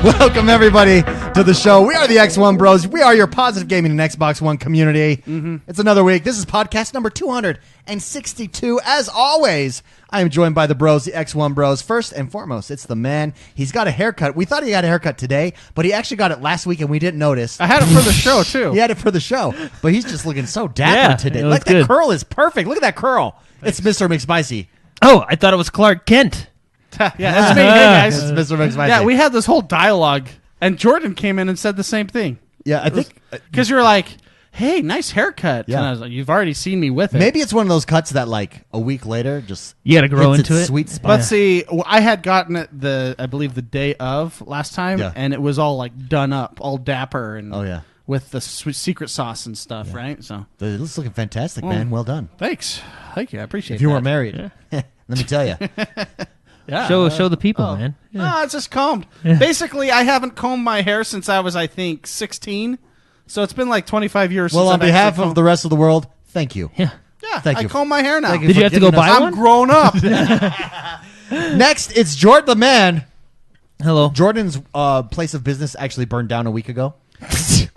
Welcome, everybody, to the show. We are the XoneBros. We are your positive gaming and Xbox One community. Mm-hmm. It's another week. This is podcast number 262. As always, I am joined by the bros, the XoneBros. First and foremost, it's the man. He's got a haircut. We thought he got a haircut today, but he actually got it last week, and we didn't notice. I had it for the show, too. He had it for the show, but he's just looking so dapper today. Like, that curl is perfect. Look at that curl. Thanks. It's Mr. McSpicy. Oh, I thought it was Clark Kent. Yeah, that's me. Hey, guys. It's Mr. McSpicy. Yeah, we had this whole dialogue, and Jordan came in and said the same thing. Yeah, I think... Because you were like, hey, nice haircut. Yeah. And I was like, you've already seen me with it. Maybe it's one of those cuts that, like, a week later, just... You got to grow into it. Sweet spot. But see, I had gotten it, I believe, the day of last time, and it was all, like, done up, all dapper and... Oh, yeah. With the secret sauce and stuff, right? So it's looking fantastic, man. Well done. Thanks. Thank you. I appreciate it. If you weren't married, let me tell you. Yeah. Show the people, man. Yeah. No, it's just combed. Yeah. Basically, I haven't combed my hair since I was, I think, 16. So it's been like 25 years since Well, on behalf of the rest of the world, thank you. Yeah, I comb my hair now. Did you have to go buy one? I'm grown up. Next, it's Jordan the man. Hello. Jordan's place of business actually burned down a week ago.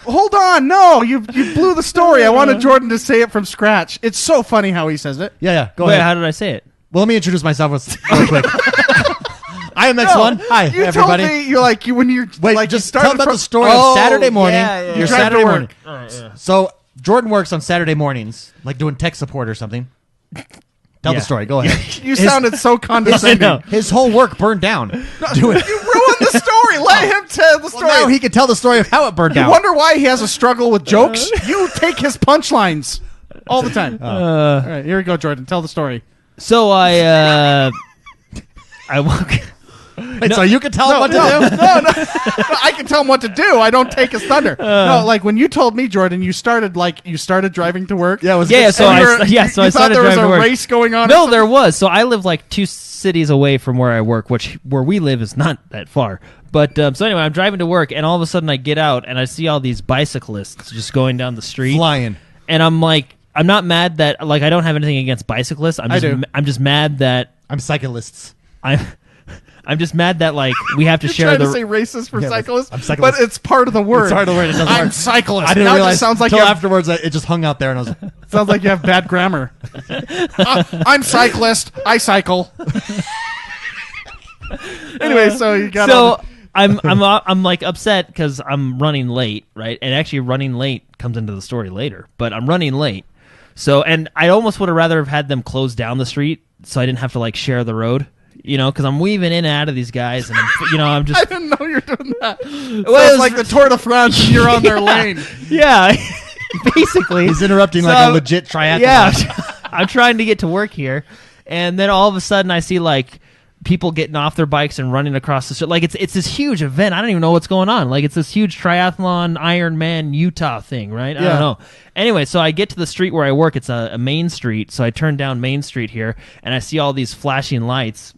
Hold on. No, you blew the story. I wanted Jordan to say it from scratch. It's so funny how he says it. Yeah. Go Wait, ahead. how did I say it? Well, let me introduce myself really quick. I am X1. Hi, you everybody. Told me you're like when you're wait. like Just tell about the story of Saturday morning. Yeah. Your Saturday morning. Right, So Jordan works on Saturday mornings, like doing tech support or something. Tell the story. Go ahead. You sounded so condescending. His whole work burned down. Do it. You ruined the story. Let him tell the story. Well, now he can tell the story of how it burned down. You wonder why he has a struggle with jokes? You take his punchlines all the time. All right, here we go, Jordan. Tell the story. So I walk. Wait, so you can tell him what to do? No. I can tell him what to do. I don't take his thunder. No, like when you told me, Jordan, you started driving to work. Yeah, So I started driving to work. There was a race going on. No, there was. So I live like 2 cities away from where I work, where we live is not that far. But so anyway, I'm driving to work, and all of a sudden I get out and I see all these bicyclists just going down the street, flying, and I'm like, I'm not mad that I don't have anything against bicyclists. I'm just mad that I'm cyclists. I'm just mad that we have to share You're the. trying to say racist for cyclists, I'm cyclist. but it's part of the word. It's part of the word. It doesn't I'm work. cyclist. I didn't now realize it sounds like until afterwards. It just hung out there, and I was. Sounds like you have bad grammar. I'm cyclist. I cycle. Anyway, so you got. So I'm like upset because I'm running late, right? And actually, running late comes into the story later. But I'm running late, and I almost would have rather have had them close down the street so I didn't have to share the road. Because I'm weaving in and out of these guys, and I'm just. I didn't know you were doing that. Well, it's like the Tour de France, and you're on their lane. Yeah, basically. He's interrupting like a legit triathlon. Yeah, I'm trying to get to work here, and then all of a sudden I see people getting off their bikes and running across the street. It's this huge event. I don't even know what's going on. It's this huge triathlon Ironman Utah thing, right? I don't know. Anyway, so I get to the street where I work. It's a main street, so I turn down Main Street here, and I see all these flashing lights.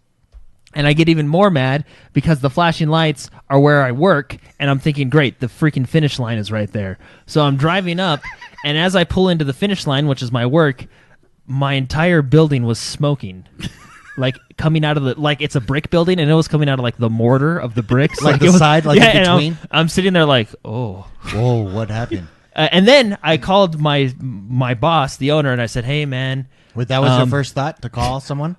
And I get even more mad because the flashing lights are where I work, and I'm thinking, great, the freaking finish line is right there. So I'm driving up, and as I pull into the finish line, which is my work, my entire building was smoking. Coming out of the, it's a brick building, and it was coming out of, the mortar of the bricks. The side, in between? I'm sitting there oh. Whoa, what happened? And then I called my boss, the owner, and I said, hey, man. Wait, that was your first thought, to call someone?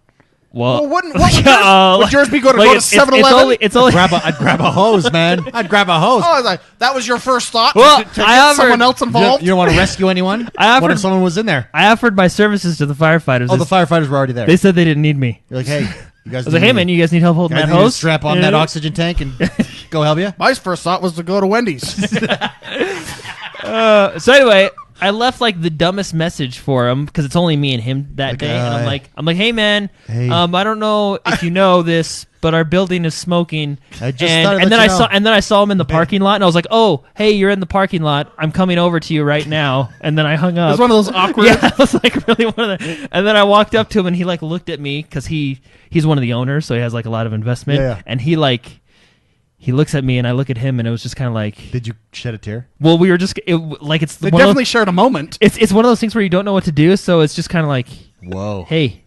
Well, what would yours be? Go to 7-Eleven? I'd grab a hose, man. I'd grab a hose. Oh, I was like, that was your first thought? Well, to get someone else involved? You don't want to rescue anyone? What if someone was in there? I offered my services to the firefighters. Oh, the firefighters were already there. They said they didn't need me. You're like, hey, you guys. I was like, hey, man, you guys need help holding that hose? Strap on that oxygen tank and go help you. My first thought was to go to Wendy's. So anyway, I left the dumbest message for him because it's only me and him that day, and I'm like, hey man, I don't know if you know this, but our building is smoking. And then I saw him in the parking lot, and I was like, oh, hey, you're in the parking lot. I'm coming over to you right now. And then I hung up. It was one of those awkward. Yeah, it was really one of the. And then I walked up to him, and he looked at me because he's one of the owners, so he has a lot of investment, and he looks at me and I look at him and it was just kind of Did you shed a tear? Well, we were just They definitely shared a moment. It's one of those things where you don't know what to do, so it's just kind of whoa, hey.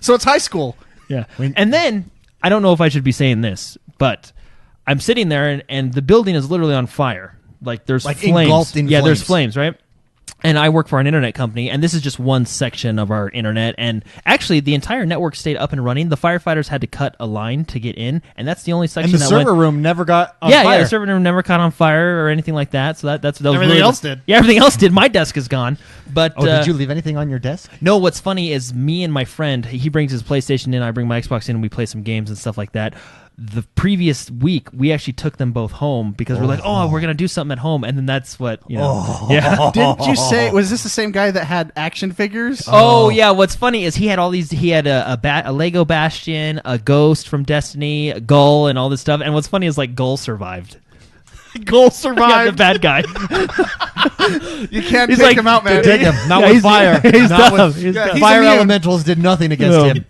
So it's high school. Yeah. And then I don't know if I should be saying this, but I'm sitting there, and the building is literally on fire. Like there's Like flames. engulfed in yeah, flames. there's flames, right? And I work for an internet company, and this is just one section of our internet. And actually, the entire network stayed up and running. The firefighters had to cut a line to get in, and that's the only section And the that server went. room never got on Yeah, fire. the server room never caught on fire or anything like that. So that was Everything really else did. Yeah, everything else did. My desk is gone. But Oh, did you leave anything on your desk? no, what's funny is me and my friend, he brings his PlayStation in, I bring my Xbox in, and we play some games and stuff like that. The previous week, we actually took them both home because we're like, oh, we're going to do something at home. And then that's what, yeah. Didn't you say, was this the same guy that had action figures? Oh, yeah. What's funny is he had all these, he had a Lego Bastion, a Ghost from Destiny, a Gull, and all this stuff. And what's funny is like Gull survived. Goal Yeah, survived. the bad guy. You can't He's take like, him out, man. Take him. Not Yeah, with he's- fire. he's Not dumb. with- He's dumb. fire immune. elementals did nothing against No. him.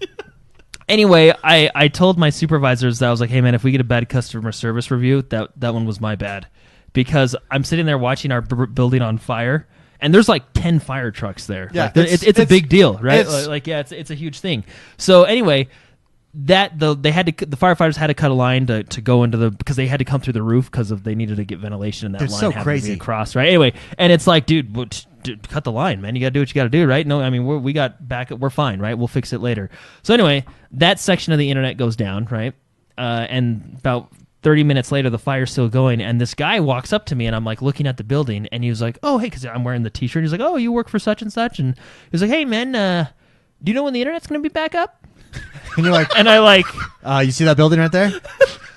Anyway, I told my supervisors that I was like, hey, man, if we get a bad customer service review, that one was my bad. Because I'm sitting there watching our building on fire, and there's like 10 fire trucks there. Yeah, Like, it's a big deal, right? It's a huge thing. So anyway, the firefighters had to cut a line to go into because they had to come through the roof because they needed to get ventilation, and that They're line so had to crazy. be across, right? Anyway, and it's like, dude, cut the line, man. You got to do what you got to do, right? No, I mean, we got backup. We're fine, right? We'll fix it later. So anyway, that section of the internet goes down, right? And about 30 minutes later, the fire's still going, and this guy walks up to me, and I'm like looking at the building, and he was like, oh, hey, because I'm wearing the t-shirt. He's like, oh, you work for such and such? And he was like, hey, man, do you know when the internet's going to be back up? And you're like, And I like... you see that building right there?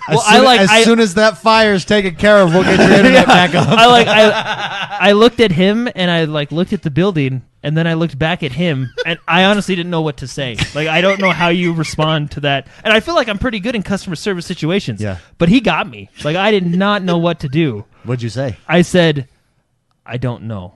Well, As soon as that fire's taken care of, we'll get your internet back up. I looked at him, and I like looked at the building, and then I looked back at him, and I honestly didn't know what to say. Like, I don't know how you respond to that. And I feel like I'm pretty good in customer service situations. Yeah. But he got me. Like, I did not know what to do. What'd you say? I said, I don't know.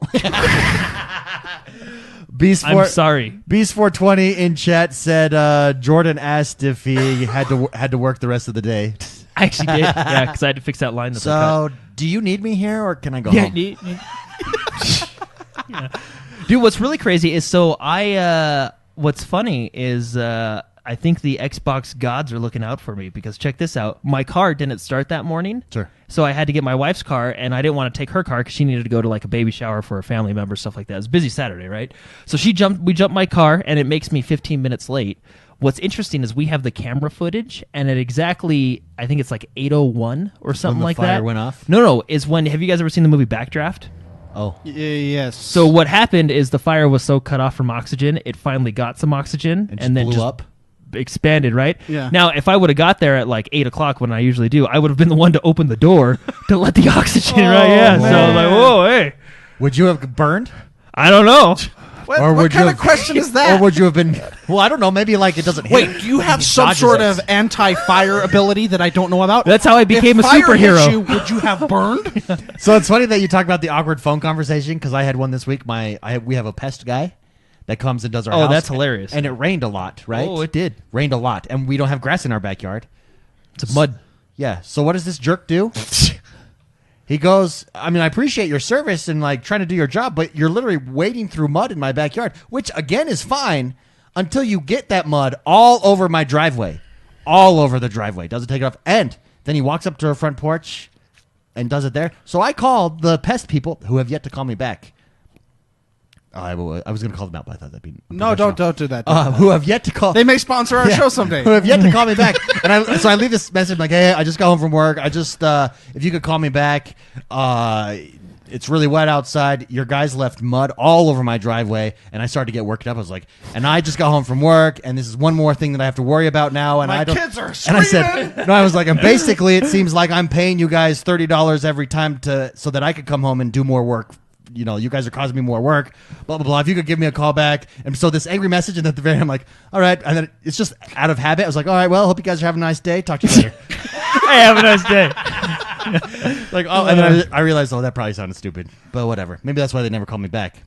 Beast I'm sorry. Beast 420 in chat said Jordan asked if he had to work the rest of the day. I actually did. Yeah, because I had to fix that line that they cut. So, do you need me here, or can I go Yeah, home? yeah. Dude, what's really crazy is what's funny is I think the Xbox gods are looking out for me because check this out. My car didn't start that morning. Sure. So I had to get my wife's car, and I didn't want to take her car because she needed to go to like a baby shower for a family member, stuff like that. It was a busy Saturday, right? So we jumped my car, and it makes me 15 minutes late. What's interesting is we have the camera footage, and at exactly, I think it's like 8:01 or something the like fire that. went off? No, is when, have you guys ever seen the movie Backdraft? Oh. Yes. So what happened is the fire was so cut off from oxygen, it finally got some oxygen And then blew just up? expanded, right? Yeah. Now, if I would have got there at like 8 o'clock when I usually do, I would have been the one to open the door to let the oxygen, right? Yeah. So I was like, whoa, hey. Would you have burned? I don't know. What kind of question is that? Or would you have been? Well, I don't know. Maybe like it doesn't hit. Wait, do you have He some dodges sort it. of anti-fire ability that I don't know about? That's how I became if a fire hit superhero. you, would you have burned? So it's funny that you talk about the awkward phone conversation because I had one this week. We have a pest guy that comes and does our Oh, house. that's hilarious. And it rained a lot, right? Oh, it did. Rained a lot, and we don't have grass in our backyard. It's mud. Yeah. So what does this jerk do? He goes, I mean, I appreciate your service and like trying to do your job, but you're literally wading through mud in my backyard, which again is fine until you get that mud all over my driveway, all over the driveway. Doesn't take it off, and then he walks up to her front porch and does it there. So I called the pest people who have yet to call me back. I was going to call them out, but I thought that'd be No, don't do that. who have yet to call. They may sponsor our Yeah. show someday. Who have yet to call me back. And so I leave this message like, hey, I just got home from work. I just, if you could call me back, it's really wet outside. Your guys left mud all over my driveway. And I started to get worked up. I was like, and I just got home from work. And this is one more thing that I have to worry about now. And My I don't. kids are And I screaming. said, no, I was like, and basically it seems like I'm paying you guys $30 every time so that I could come home and do more work. You know, you guys are causing me more work, blah, blah, blah. If you could give me a call back. And so this angry message, and at the very end, I'm like, all right. And then it's just out of habit. I was like, all right, well, hope you guys are having a nice day. Talk to you later. Hey, have a nice day. Like, oh, and then I realized, that probably sounded stupid. But whatever. Maybe that's why they never called me back.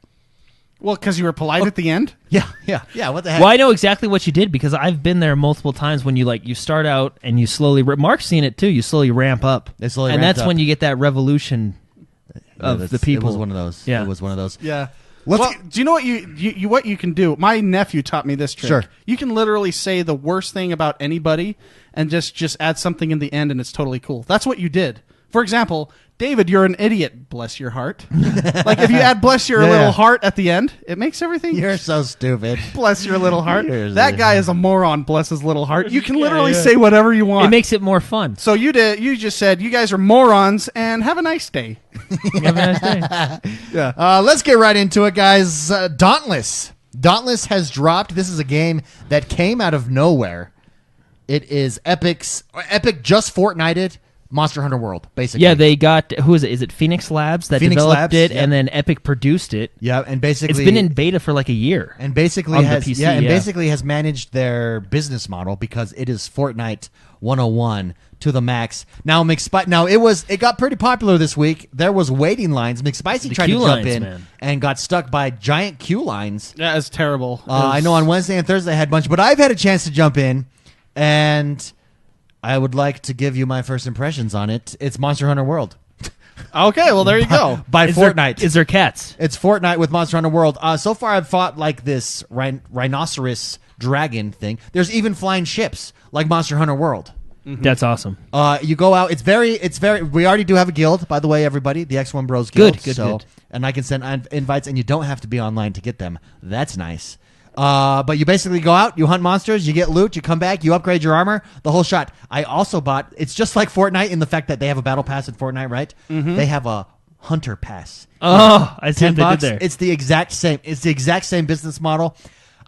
Well, because you were polite at the end? Yeah. What the heck? Well, I know exactly what you did because I've been there multiple times when you start out and you slowly, Mark's seen it too, you slowly ramp up. They slowly and ramped that's up. when you get that revolution of the people. It was one of those. Yeah. It was one of those. Yeah. Well, do you know what what you can do? My nephew taught me this trick. Sure. You can literally say the worst thing about anybody and just add something in the end, and it's totally cool. That's what you did. For example, David, you're an idiot. Bless your heart. Like if you add bless your little heart at the end, it makes everything. You're so stupid. Bless your little heart. That guy is a moron. Bless his little heart. You can literally say whatever you want. It makes it more fun. So you just said you guys are morons and have a nice day. Have a nice day. Yeah. Let's get right into it, guys. Dauntless. Dauntless has dropped. This is a game that came out of nowhere. It is Epic just Fortnited Monster Hunter World, basically. Yeah, they got, who is it? Is it Phoenix Labs that Phoenix developed Labs, it, yep. and then Epic produced it? Yeah, and basically It's been in beta for like a year. and basically on the has PC, basically has managed their business model because it is Fortnite 101 to the max. Now it got pretty popular this week. There was waiting lines. McSpicy The tried queue to jump lines, in man. and got stuck by giant queue lines. That is terrible. I know on Wednesday and Thursday I had a bunch, but I've had a chance to jump in, and I would like to give you my first impressions on it. It's Monster Hunter World. Okay, well there you go. By Fortnite. Is there cats? It's Fortnite with Monster Hunter World. So far, I've fought like this rhinoceros dragon thing. There's even flying ships like Monster Hunter World. That's awesome. You go out. It's very. We already do have a guild, by the way, everybody. The X1Bros Guild. Good. And I can send invites, and you don't have to be online to get them. That's nice. But you basically go out, you hunt monsters, you get loot, you come back, you upgrade your armor, the whole shot. I also bought. It's just like Fortnite in the fact that they have a battle pass in Fortnite, right? Mm-hmm. They have a hunter pass. Oh, I see what they $10. did there. It's the exact same. It's the exact same business model.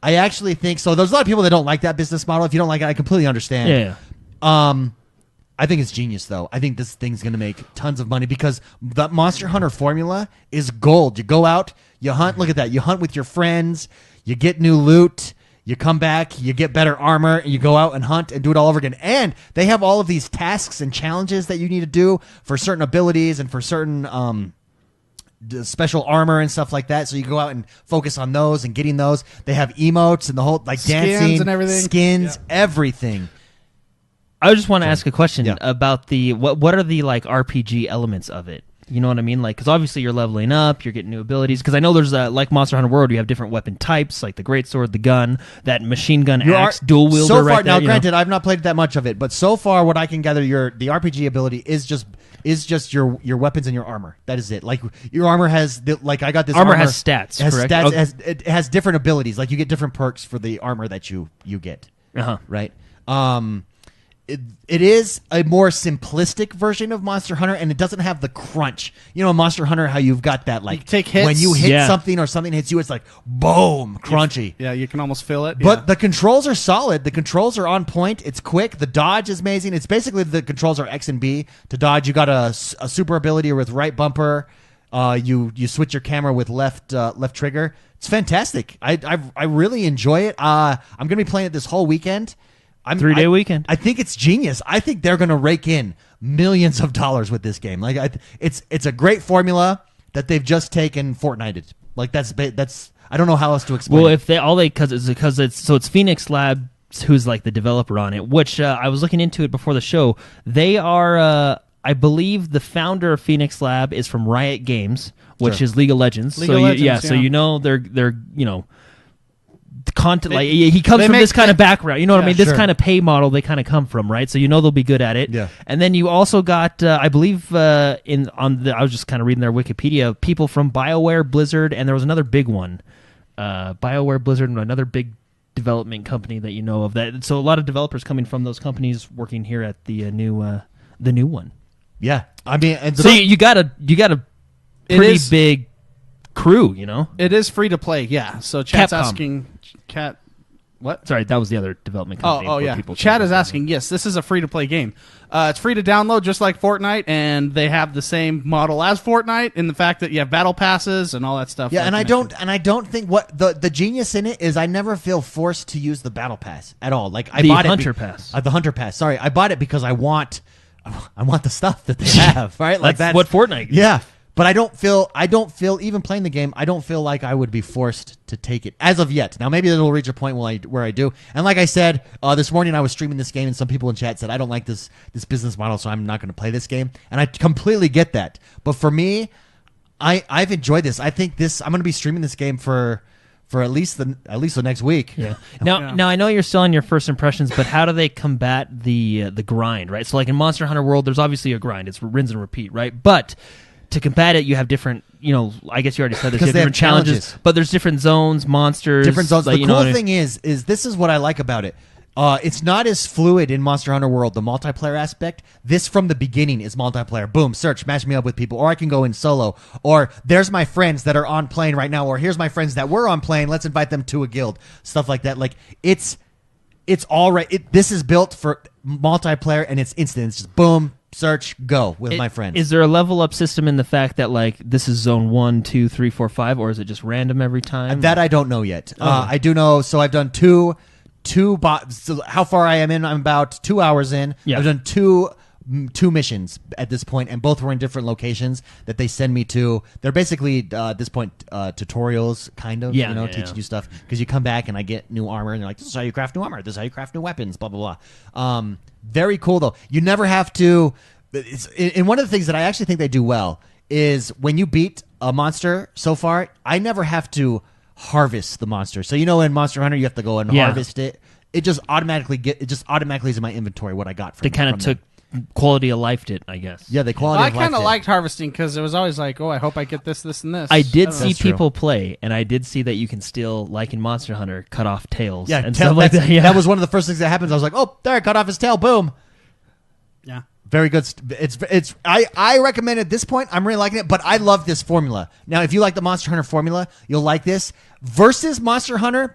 I actually think so. There's a lot of people that don't like that business model. If you don't like it, I completely understand. Yeah. I think it's genius, though. I think this thing's going to make tons of money because the Monster Hunter formula is gold. You go out, you hunt. Look at that. You hunt with your friends. You get new loot. You come back. You get better armor. And you go out and hunt and do it all over again. And they have all of these tasks and challenges that you need to do for certain abilities and for certain special armor and stuff like that. So you go out and focus on those and getting those. They have emotes and the whole like Skins dancing and everything. skins, everything. I just want to ask a question Yeah. about the what are the like RPG elements of it? You know what I mean? Like, because obviously you're leveling up, you're getting new abilities. Because I know there's like Monster Hunter World, you have different weapon types, like the greatsword, the gun, that machine gun axe, dual wielder. So far, right there, now you know? granted, I've not played that much of it, but so far, what I can gather, the RPG ability is just your weapons and your armor. That is it. Like your armor has like I got this Armor has stats, It has correct? stats. Okay. It has different abilities. Like you get different perks for the armor that you get. Uh-huh. Right. It is a more simplistic version of Monster Hunter, and it doesn't have the crunch. You know, in Monster Hunter, how you've got that like You take hits. when you hit Yeah. something or something hits you, it's like boom, crunchy. Yeah, you can almost feel it. But the controls are solid. The controls are on point. It's quick. The dodge is amazing. It's basically the controls are X and B to dodge. You got a super ability with right bumper. You switch your camera with left trigger. It's fantastic. I really enjoy it. I'm gonna be playing it this whole weekend. 3-day weekend. I think it's genius. I think they're gonna rake in millions of dollars with this game. Like it's a great formula that they've just taken Fortnited. Like that's I don't know how else to explain. Well, it. if they because it's Phoenix Labs who's like the developer on it, which I was looking into it before the show. They are, I believe, the founder of Phoenix Lab is from Riot Games, which Sure. is League of Legends. League of Legends, so yeah. you know they're you know. Content like he comes they from make this kind of background, you know what I Yeah, mean. This sure. kind of pay model they kind of come from, right? So you know they'll be good at it. Yeah. And then you also got, I believe, I was just kind of reading their Wikipedia, people from BioWare, Blizzard, and there was another big one, BioWare, Blizzard, and another big development company that you know of. That so a lot of developers coming from those companies working here at the new one. yeah, I mean, and So you got a pretty is- big crew, you know. It is free to play, yeah. So chat's Capcom. asking, Cat, what? Sorry, that was the other development company. Oh where yeah. people Chat came is from. asking, yes, this is a free to play game. It's free to download just like Fortnite, and they have the same model as Fortnite in the fact that you have battle passes and all that stuff. yeah, like and I mentioned. don't think what the genius in it is I never feel forced to use the battle pass at all. Like I The bought Hunter it Pass. The Hunter Pass. Sorry, I bought it because I want the stuff that they have. Right, like That's what Fortnite is. Yeah, but I don't feel even playing the game. I don't feel like I would be forced to take it as of yet. Now maybe it'll reach a point where I do. And like I said this morning, I was streaming this game, and some people in chat said I don't like this business model, so I'm not going to play this game. And I completely get that. But for me, I've enjoyed this. I think I'm going to be streaming this game for at least the next week. Yeah. Now I know you're still on your first impressions, but how do they combat the grind, right? So like in Monster Hunter World, there's obviously a grind. It's rinse and repeat, right? But to combat it, you have different, I guess you already said this, you have different challenges, but there's different zones, monsters. Different zones. The cool thing is this is what I like about it. It's not as fluid in Monster Hunter World, the multiplayer aspect. This from the beginning is multiplayer. Boom, search, match me up with people, or I can go in solo, or there's my friends that are on plane right now, or here's my friends that were on plane. Let's invite them to a guild. Stuff like that. Like it's all right. This is built for multiplayer, and it's instant. It's just boom, search, go with my friends. Is there a level up system in the fact that like this is zone 1, 2, 3, 4, 5, or is it just random every time? That I don't know yet. I do know. So I've done two. So how far I am in? I'm about 2 hours in. Yeah. I've done two missions at this point, and both were in different locations that they send me to. They're basically at this point tutorials, kind of, teaching you stuff, because you come back and I get new armor, and they're like, "This is how you craft new armor. This is how you craft new weapons." Blah blah blah. Very cool though. You never have to. And one of the things that I actually think they do well is when you beat a monster so far, I never have to harvest the monster. So in Monster Hunter you have to go and harvest it. It just automatically is in my inventory what I got from. They kind of took quality of lifed it, I guess. Yeah, they quality of I kind of liked harvesting because it was always like, oh, I hope I get this, and this. I did see people play, and I did see that you can still, like in Monster Hunter, cut off tails. Yeah, and stuff like that. Yeah. That was one of the first things that happens. I was like, oh, there, I cut off his tail. Boom. Yeah. Very good. I recommend at this point. I'm really liking it, but I love this formula. Now, if you like the Monster Hunter formula, you'll like this. Versus Monster Hunter,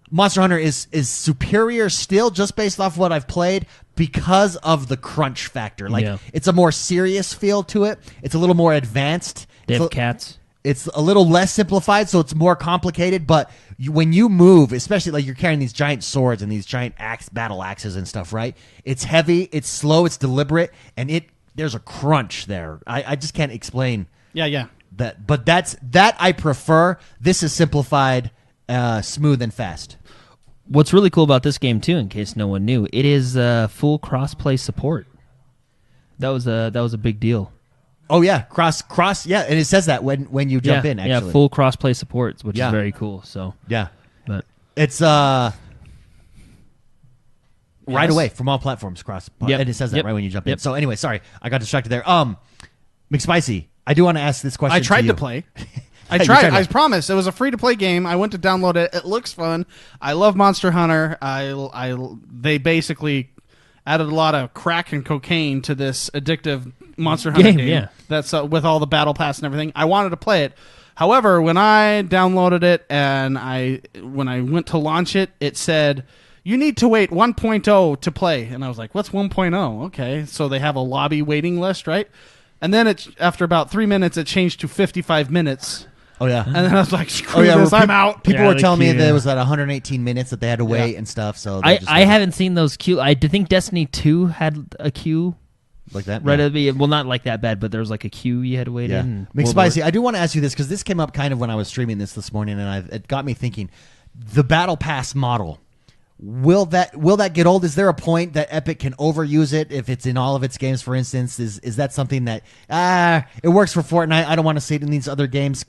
Monster Hunter is superior still, just based off what I've played, because of the crunch factor. Like it's a more serious feel to it. It's a little more advanced. They have cats. It's a little less simplified, so it's more complicated. But when you move, especially like you're carrying these giant swords and these giant battle axes and stuff, right? It's heavy, it's slow, it's deliberate, and there's a crunch there. I just can't explain. Yeah. That, but that I prefer. This is simplified, smooth, and fast. What's really cool about this game too, in case no one knew, it is full cross-play support. That was a big deal. Oh yeah, cross, yeah, and it says that when you jump in. Actually, full cross-play support, which is very cool. So yeah, but it's right away from all platforms cross. Yep. And it says that right when you jump in. So anyway, sorry, I got distracted there. McSpicy, I do want to ask this question. I tried to play. I tried. I promise. It was a free-to-play game. I went to download it. It looks fun. I love Monster Hunter. They basically added a lot of crack and cocaine to this addictive Monster Hunter game. Yeah. That's with all the battle pass and everything. I wanted to play it. However, when I downloaded it and when I went to launch it, it said, you need to wait 1.0 to play. And I was like, what's 1.0? Okay. So they have a lobby waiting list, right? And then after about 3 minutes, it changed to 55 minutes. Oh, yeah. And then I was like, screw this, I'm out. People were telling me that it was at 118 minutes that they had to wait and stuff. So I haven't seen those queue. I think Destiny 2 had a queue. Like that? Right at the well, not like that bad, but there was like a queue you had to wait in. McSpicy, I do want to ask you this, because this came up kind of when I was streaming this morning, and it got me thinking. The Battle Pass model, will that get old? Is there a point that Epic can overuse it if it's in all of its games, for instance? Is that something that it works for Fortnite, I don't want to see it in these other games?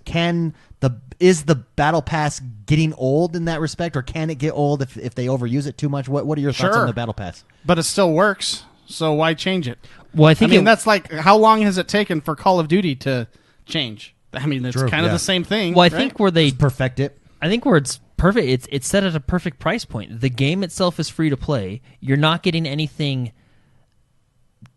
Is the Battle Pass getting old in that respect, or can it get old if they overuse it too much? What are your thoughts on the Battle Pass? But it still works, so why change it? Well, I mean, that's like, how long has it taken for Call of Duty to change? I mean, it's kind of the same thing. Well, I think where they just perfect it. I think where it's perfect, it's set at a perfect price point. The game itself is free to play. You're not getting anything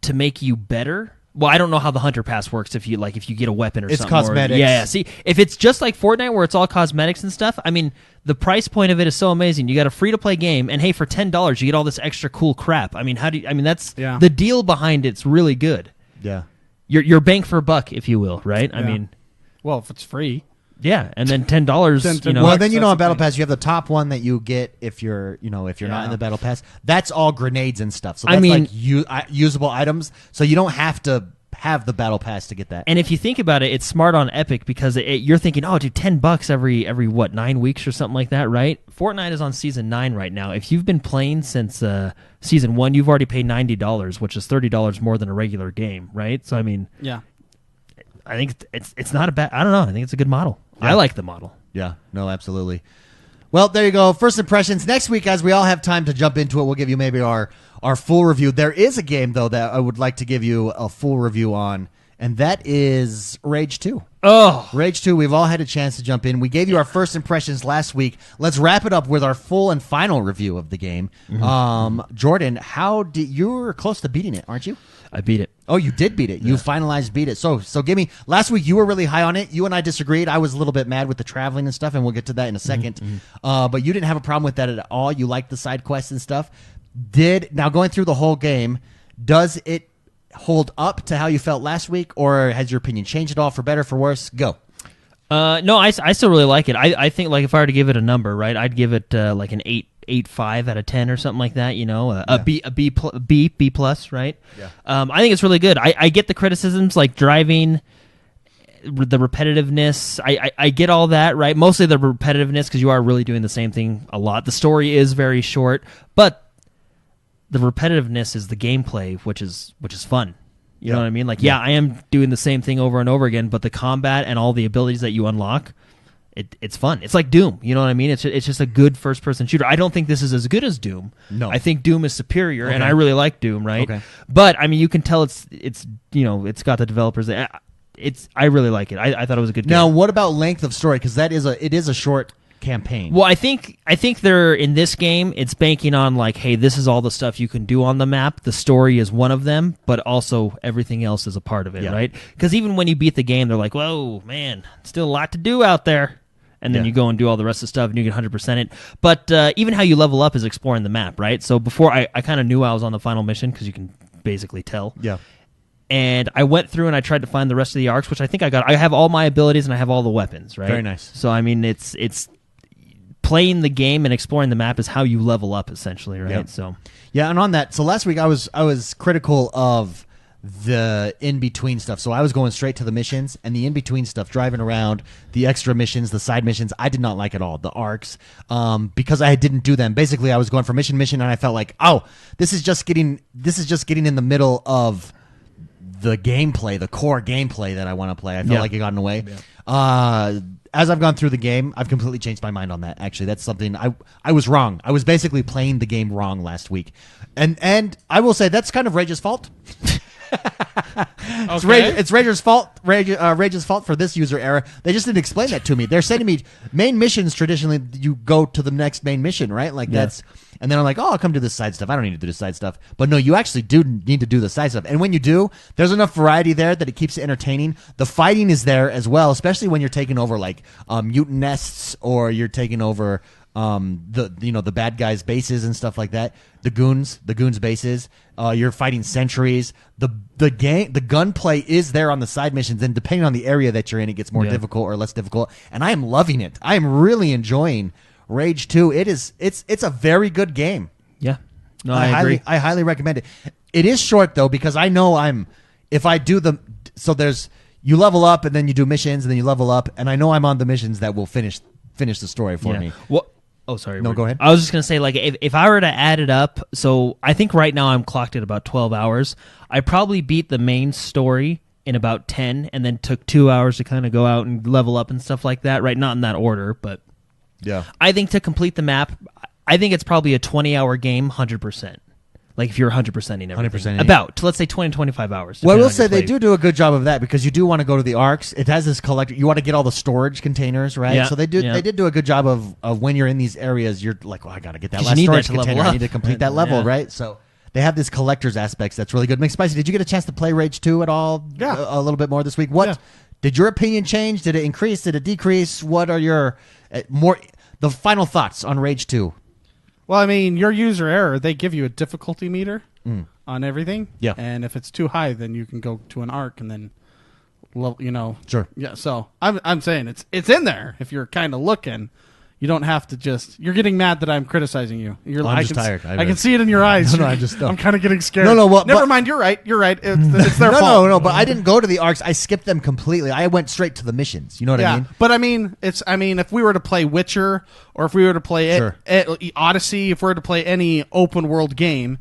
to make you better. Well, I don't know how the Hunter Pass works if you get a weapon or something. It's cosmetics. Yeah. See, if it's just like Fortnite where it's all cosmetics and stuff, I mean, the price point of it is so amazing. You got a free-to-play game, and hey, for $10, you get all this extra cool crap. I mean, that's the deal behind it's really good. Yeah. Your bang for a buck, if you will, right? Yeah. I mean, well, if it's free. Yeah, and then $10, Well, then on Battle Pass you have the top one that you get if you're not in the Battle Pass. That's all grenades and stuff. So that's usable items. So you don't have to have the Battle Pass to get that. And if you think about it, it's smart on Epic because you're thinking, oh, dude, $10 every 9 weeks or something like that, right? Fortnite is on season 9 right now. If you've been playing since season 1, you've already paid $90, which is $30 more than a regular game, right? So I mean, yeah. I think it's not a bad. I don't know. I think it's a good model. Yeah. I like the model. Yeah, no, absolutely. Well, there you go. First impressions. Next week, as we all have time to jump into it, we'll give you maybe our full review. There is a game, though, that I would like to give you a full review on, and that is Rage 2. Oh, Rage 2, we've all had a chance to jump in. We gave you our first impressions last week. Let's wrap it up with our full and final review of the game. Jordan, you were close to beating it, aren't you? I beat it. Oh, you did beat it. You finalized beat it. So give me, last week you were really high on it. You and I disagreed. I was a little bit mad with the traveling and stuff, and we'll get to that in a second. But you didn't have a problem with that at all. You liked the side quests and stuff. Now going through the whole game, does it hold up to how you felt last week, or has your opinion changed at all, for better, for worse? Go. No, I still really like it. I think, like, if I were to give it a number, right, I'd give it like an 8.5 out of 10 or something like that. You know, a B plus, right? Yeah. I think it's really good. I get the criticisms, like driving, the repetitiveness. I get all that, right? Mostly the repetitiveness, because you are really doing the same thing a lot. The story is very short, but the repetitiveness is the gameplay, which is fun. You know what I mean? Like, I am doing the same thing over and over again, but the combat and all the abilities that you unlock, it's fun. It's like Doom. You know what I mean? It's just a good first-person shooter. I don't think this is as good as Doom. No. I think Doom is superior, Okay. and I really like Doom, right? Okay. But, I mean, you can tell it's got the developers. I really like it. I thought it was a good game. Now, what about length of story? Because it is a short campaign. Well, I think they're, in this game, it's banking on, like, hey, this is all the stuff you can do on the map. The story is one of them, but also everything else is a part of it, right? Because even when you beat the game, they're like, whoa, man, still a lot to do out there. And then you go and do all the rest of the stuff, and you can 100% it. But even how you level up is exploring the map, right? So before, I kind of knew I was on the final mission, because you can basically tell. Yeah. And I went through and I tried to find the rest of the arcs, which I think I got. I have all my abilities and I have all the weapons, right? Very nice. So, I mean, it's playing the game and exploring the map is how you level up, essentially, right? Yep. So, yeah, and on that, so last week I was critical of the in-between stuff. So I was going straight to the missions, and the in-between stuff, driving around, the extra missions, the side missions, I did not like at all. The arcs, because I didn't do them. Basically, I was going from mission to mission, and I felt like, oh, this is just getting in the middle of the gameplay, the core gameplay that I want to play. I felt like it got in the way. Yeah. As I've gone through the game, I've completely changed my mind on that. Actually, that's something I was wrong. I was basically playing the game wrong last week, and I will say that's kind of Rage's fault. It's Rage's fault. Rage's fault for this user error. They just didn't explain that to me. They're saying to me, main missions traditionally you go to the next main mission, right? Like that's, and then I'm like, oh, I'll come do this side stuff. I don't need to do the side stuff. But no, you actually do need to do the side stuff. And when you do, there's enough variety there that it keeps it entertaining. The fighting is there as well, especially when you're taking over like mutant nests, or you're taking over the bad guys' bases and stuff like that. The goons bases. You're fighting sentries. The gunplay is there on the side missions, and depending on the area that you're in, it gets more difficult or less difficult. And I am loving it. I am really enjoying Rage 2. It's a very good game. yeah. No, I agree. I highly recommend it. It is short though, because I know you level up and then you do missions and then you level up, and I know I'm on the missions that will finish the story for me. Well, oh, sorry. No, go ahead. I was just going to say, like, if I were to add it up, so I think right now I'm clocked at about 12 hours. I probably beat the main story in about 10, and then took 2 hours to kind of go out and level up and stuff like that, right? Not in that order, but Yeah. I think to complete the map, I think it's probably a 20-hour game, 100%. Like, if you're 100%ing everything. 100%ing. About, let's say 20 to 25 hours. Well, I will depending on say your they do a good job of that, because you do want to go to the arcs. It has this collector. You want to get all the storage containers, right? Yeah, So they did do a good job of when you're in these areas, you're like, well, I got to get that 'Cause you last need that storage to level container. I up. need to complete that level, Yeah. right? So they have this collector's aspects that's really good. McSpicy, did you get a chance to play Rage 2 at all? Yeah. A little bit more this week. What did your opinion change? Did it increase? Did it decrease? What are your the final thoughts on Rage 2? Well, I mean, your user error, they give you a difficulty meter on everything. Yeah. And if it's too high, then you can go to an arc and then, Sure. Yeah, so I'm saying it's in there if you're kind of looking. You don't have to just. You're getting mad that I'm criticizing you. You're I'm I just can, tired. I can see it in your eyes. No, I'm just. I'm kind of getting scared. No, well, never but- mind. You're right. It's their fault. No. But I didn't go to the arcs. I skipped them completely. I went straight to the missions. You know what I mean? But I mean, if we were to play Witcher, or if we were to play Sure. Odyssey, if we were to play any open world game,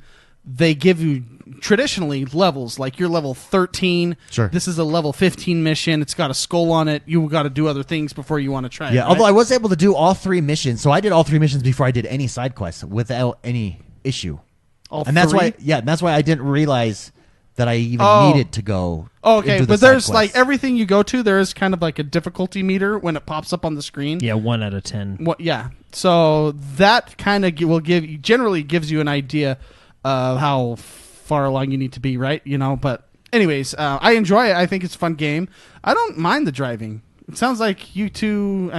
they give you traditionally levels, like you're level 13. Sure. This is a level 15 mission. It's got a skull on it. You got to do other things before you want to try it. Yeah, right? although I was able to do all 3 missions. So I did all 3 missions before I did any side quests without any issue. That's why I didn't realize that I even needed to go. Oh, okay, into the but side there's quests. like everything you go to, there is kind of like a difficulty meter when it pops up on the screen. Yeah, 1 out of 10. What? Yeah. So that kind of generally gives you an idea of how far along you need to be, right? You know. But anyways, I enjoy it. I think it's a fun game. I don't mind the driving. It sounds like you two,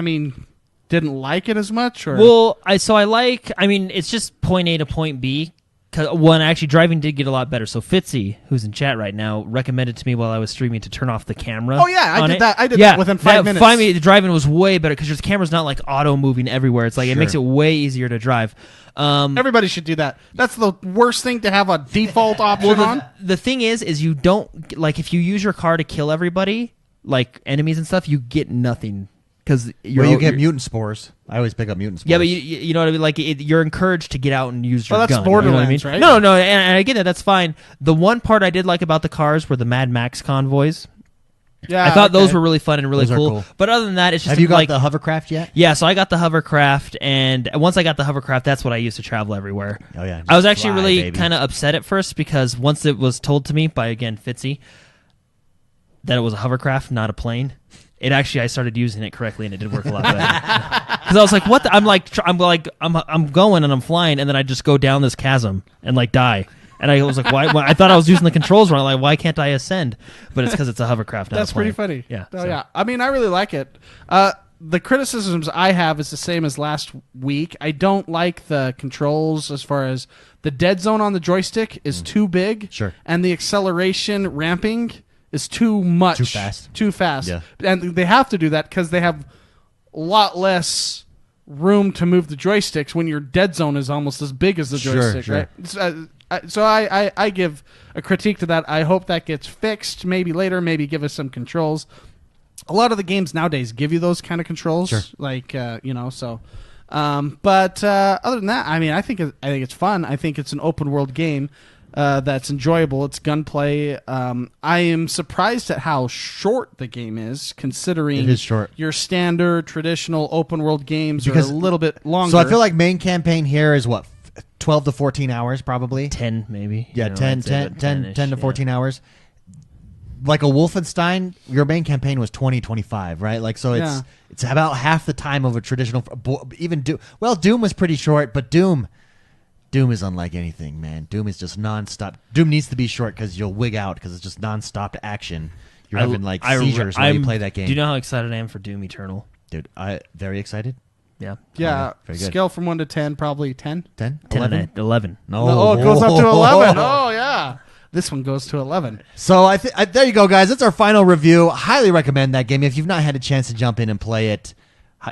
didn't like it as much, or Well, it's just point A to point B. Actually, driving did get a lot better. So Fitzy, who's in chat right now, recommended to me while I was streaming to turn off the camera. Oh yeah, I did that. I did Yeah, that within 5 minutes. The driving was way better because your camera's not like auto moving everywhere. It's like it makes it way easier to drive. Everybody should do that. That's the worst thing to have a default option on. The thing is you don't like if you use your car to kill everybody, like enemies and stuff, you get nothing. Because you get mutant spores. I always pick up mutant spores. Yeah, but you know what I mean. Like you're encouraged to get out and use your gun. That's Borderlands, you know what I mean? right? No, and I get that. That's fine. The one part I did like about the cars were the Mad Max convoys. Yeah, I thought those were really fun and really Those are cool. cool. But other than that, it's just Have you got like the hovercraft yet? yeah. So I got the hovercraft, and once I got the hovercraft, that's what I used to travel everywhere. Oh yeah. I was actually Fly, really baby. kind of upset at first because once it was told to me by again Fitzy that it was a hovercraft, not a plane. I started using it correctly, and it did work a lot better. Because I was like, "What?" I'm going and I'm flying, and then I just go down this chasm and like die. And I was like, "Why?" I thought I was using the controls wrong. Like, why can't I ascend? But it's because it's a hovercraft. Not That's a plane. pretty funny. Yeah. Oh, so. yeah. I really like it. The criticisms I have is the same as last week. I don't like the controls as far as the dead zone on the joystick is too big. Sure. And the acceleration ramping is too much. Too fast. Yeah. Yeah. And they have to do that because they have a lot less room to move the joysticks when your dead zone is almost as big as the joystick, right? So I give a critique to that. I hope that gets fixed maybe later, maybe give us some controls. A lot of the games nowadays give you those kind of controls, like so. But other than that, I think it's fun. I think it's an open world game that's enjoyable. It's gunplay. I am surprised at how short the game is, considering It is short. your standard traditional open world games are a little bit longer. So I feel like main campaign here is what 12 to 14 hours probably. 10 maybe. Yeah, You know, 10 I'd say about 10-ish, to 14 hours. Like a Wolfenstein, your main campaign was 20, 25, right? Like so it's about half the time of a traditional even Doom. Well, Doom was pretty short, but Doom is unlike anything, man. Doom is just nonstop. Doom needs to be short because you'll wig out because it's just nonstop action. You're having like seizures while you play that game. Do you know how excited I am for Doom Eternal? Dude, I very excited. Yeah. yeah, very good. scale from 1 to 10, probably 10. 10? 10 11? and 11. No. Oh, it goes up to 11. Oh, yeah. This one goes to 11. So there you go, guys. That's our final review. Highly recommend that game. If you've not had a chance to jump in and play it,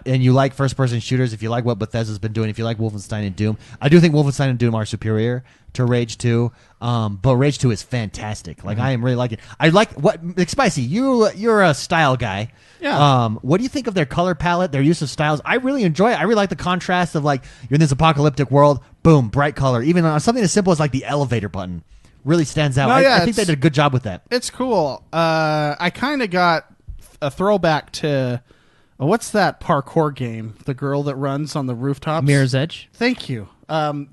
and you like first-person shooters, if you like what Bethesda's been doing, if you like Wolfenstein and Doom, I do think Wolfenstein and Doom are superior to Rage 2. But Rage 2 is fantastic. Like I am really liking it. I like what McSpicy. You're a style guy. Yeah. What do you think of their color palette, their use of styles? I really enjoy it. I really like the contrast of like you're in this apocalyptic world, boom, bright color. Even on something as simple as like the elevator button really stands out. No, I think they did a good job with that. It's cool. I kind of got a throwback to what's that parkour game? The girl that runs on the rooftops. Mirror's Edge. Thank you. On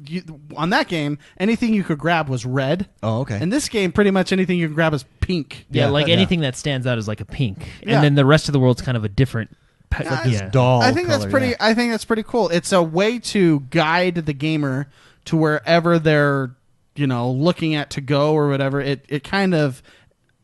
that game, anything you could grab was red. Oh, okay. In this game, pretty much anything you can grab is pink. Yeah, like yeah. anything that stands out is like a pink. Yeah. And then the rest of the world's kind of a different. Like this doll. I think that's color, pretty. yeah. I think that's pretty cool. It's a way to guide the gamer to wherever they're, looking at to go or whatever. It kind of,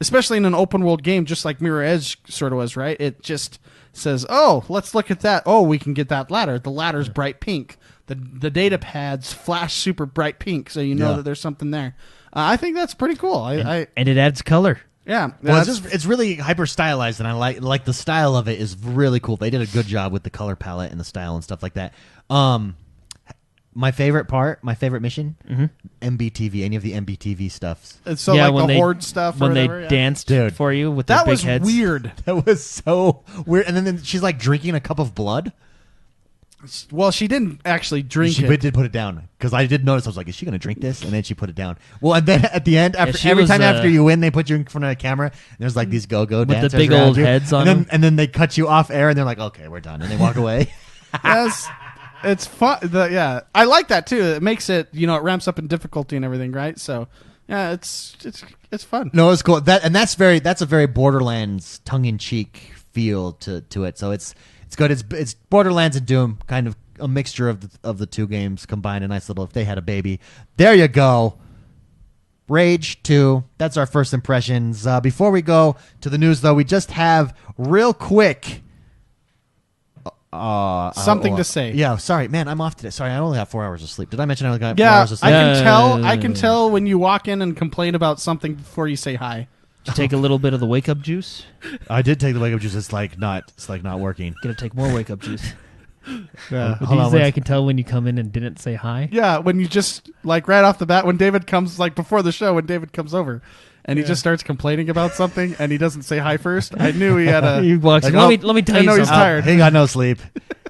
especially in an open world game, just like Mirror Edge sort of was, right? It just says, "Oh, let's look at that. Oh, we can get that ladder. The ladder's bright pink. The data pads flash super bright pink, so you know that there's something there." I think that's pretty cool. And it adds color. Yeah. Well, it's really hyper stylized, and I like the style of it is really cool. They did a good job with the color palette and the style and stuff like that. My favorite mission, MBTV, any of the MBTV stuffs. so Yeah, like when the they- horde stuff. When or they whatever, yeah. danced Dude. for you with their That big was heads. weird. That was so weird. And then she's like drinking a cup of blood. Well, she didn't actually drink She it. did put it down because I did notice. I was like, "Is she going to drink this?" And then she put it down. Well, and then at the end, she every was, time after you win, they put you in front of a camera. And there's like these go-go With the dancers big around old you. heads on and then, them. and then they cut you off air, and they're like, "Okay, we're done," and they walk away. Yes, it's fun. Yeah, I like that too. It makes it, it ramps up in difficulty and everything, right? So, yeah, it's fun. No, it's cool. That's a very Borderlands tongue-in-cheek feel to it. So it's good. It's Borderlands and Doom, kind of a mixture of the two games combined. A nice little, if they had a baby. There you go. Rage 2. That's our first impressions. Before we go to the news, though, we just have real quick Something to say. Yeah, sorry, man, I'm off today. Sorry, I only have 4 hours of sleep. Did I mention I only got 4 Yeah, hours of I sleep? can tell. I can tell when you walk in and complain about something before you say hi. Did you take a little bit of the wake up juice? I did take the wake up juice. It's like not working. Gonna take more wake up juice. Yeah, What did you say? I can tell when you come in and didn't say hi. Yeah, when you just right off the bat, when David comes before the show, when David comes over, and he just starts complaining about something, and he doesn't say hi first. I knew he had a. He walks in, let me tell I you know something. he's tired. He got no sleep.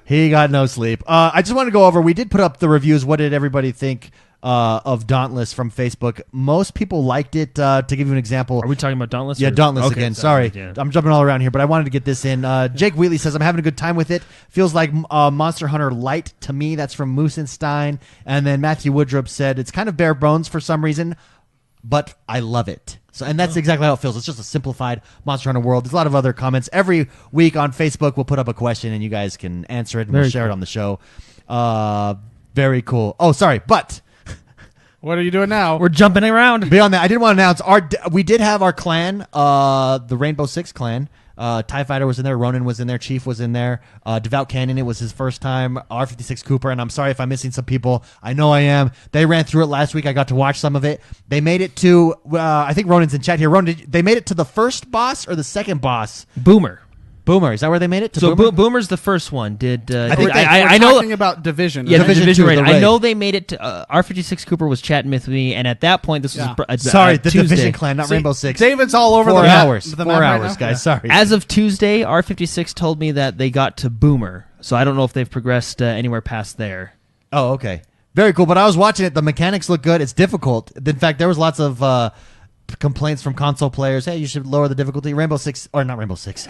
He got no sleep. I just want to go over. We did put up the reviews. What did everybody think of Dauntless from Facebook? Most people liked it. To give you an example, Are we talking about Dauntless? yeah, or- Dauntless Okay, again. Sorry, yeah. I'm jumping all around here, but I wanted to get this in. Jake Wheatley says, I'm having a good time with it. Feels like Monster Hunter Light to me. That's from Moosenstein. And then Matthew Woodrup said, it's kind of bare bones for some reason, but I love it. So, and that's exactly how it feels. It's just a simplified Monster Hunter World. There's a lot of other comments. Every week on Facebook, we'll put up a question, and you guys can answer it, and we'll Very share it cool. on the show. Very cool. Oh, sorry, but... What are you doing now? We're jumping around. Beyond that, I did want to announce we did have our clan, the Rainbow Six clan. TIE Fighter was in there, Ronan was in there, Chief was in there, Devout Cannon, it was his first time, R56 Cooper, and I'm sorry if I'm missing some people. I know I am. They ran through it last week. I got to watch some of it. They made it to, I think Ronan's in chat here. Ronan, they made it to the first boss or the second boss? Boomer. Boomer. Is that where they made it? To So Boomer? Boomer's the first one. Did I think I We're know? talking about Division. Yeah, right? Division Division 2, raid. the I raid. know they made it to R56 Cooper was chatting with me, and at that point, this was Sorry, the Tuesday. Division clan, not See, Rainbow Six. David's all over 4 the map- hours. the 4 map right hours, now. guys. Sorry. As of Tuesday, R56 told me that they got to Boomer, so I don't know if they've progressed anywhere past there. Oh, okay. Very cool. But I was watching it. The mechanics look good. It's difficult. In fact, there was lots of complaints from console players. Hey, you should lower the difficulty. Rainbow Six, or not Rainbow Six,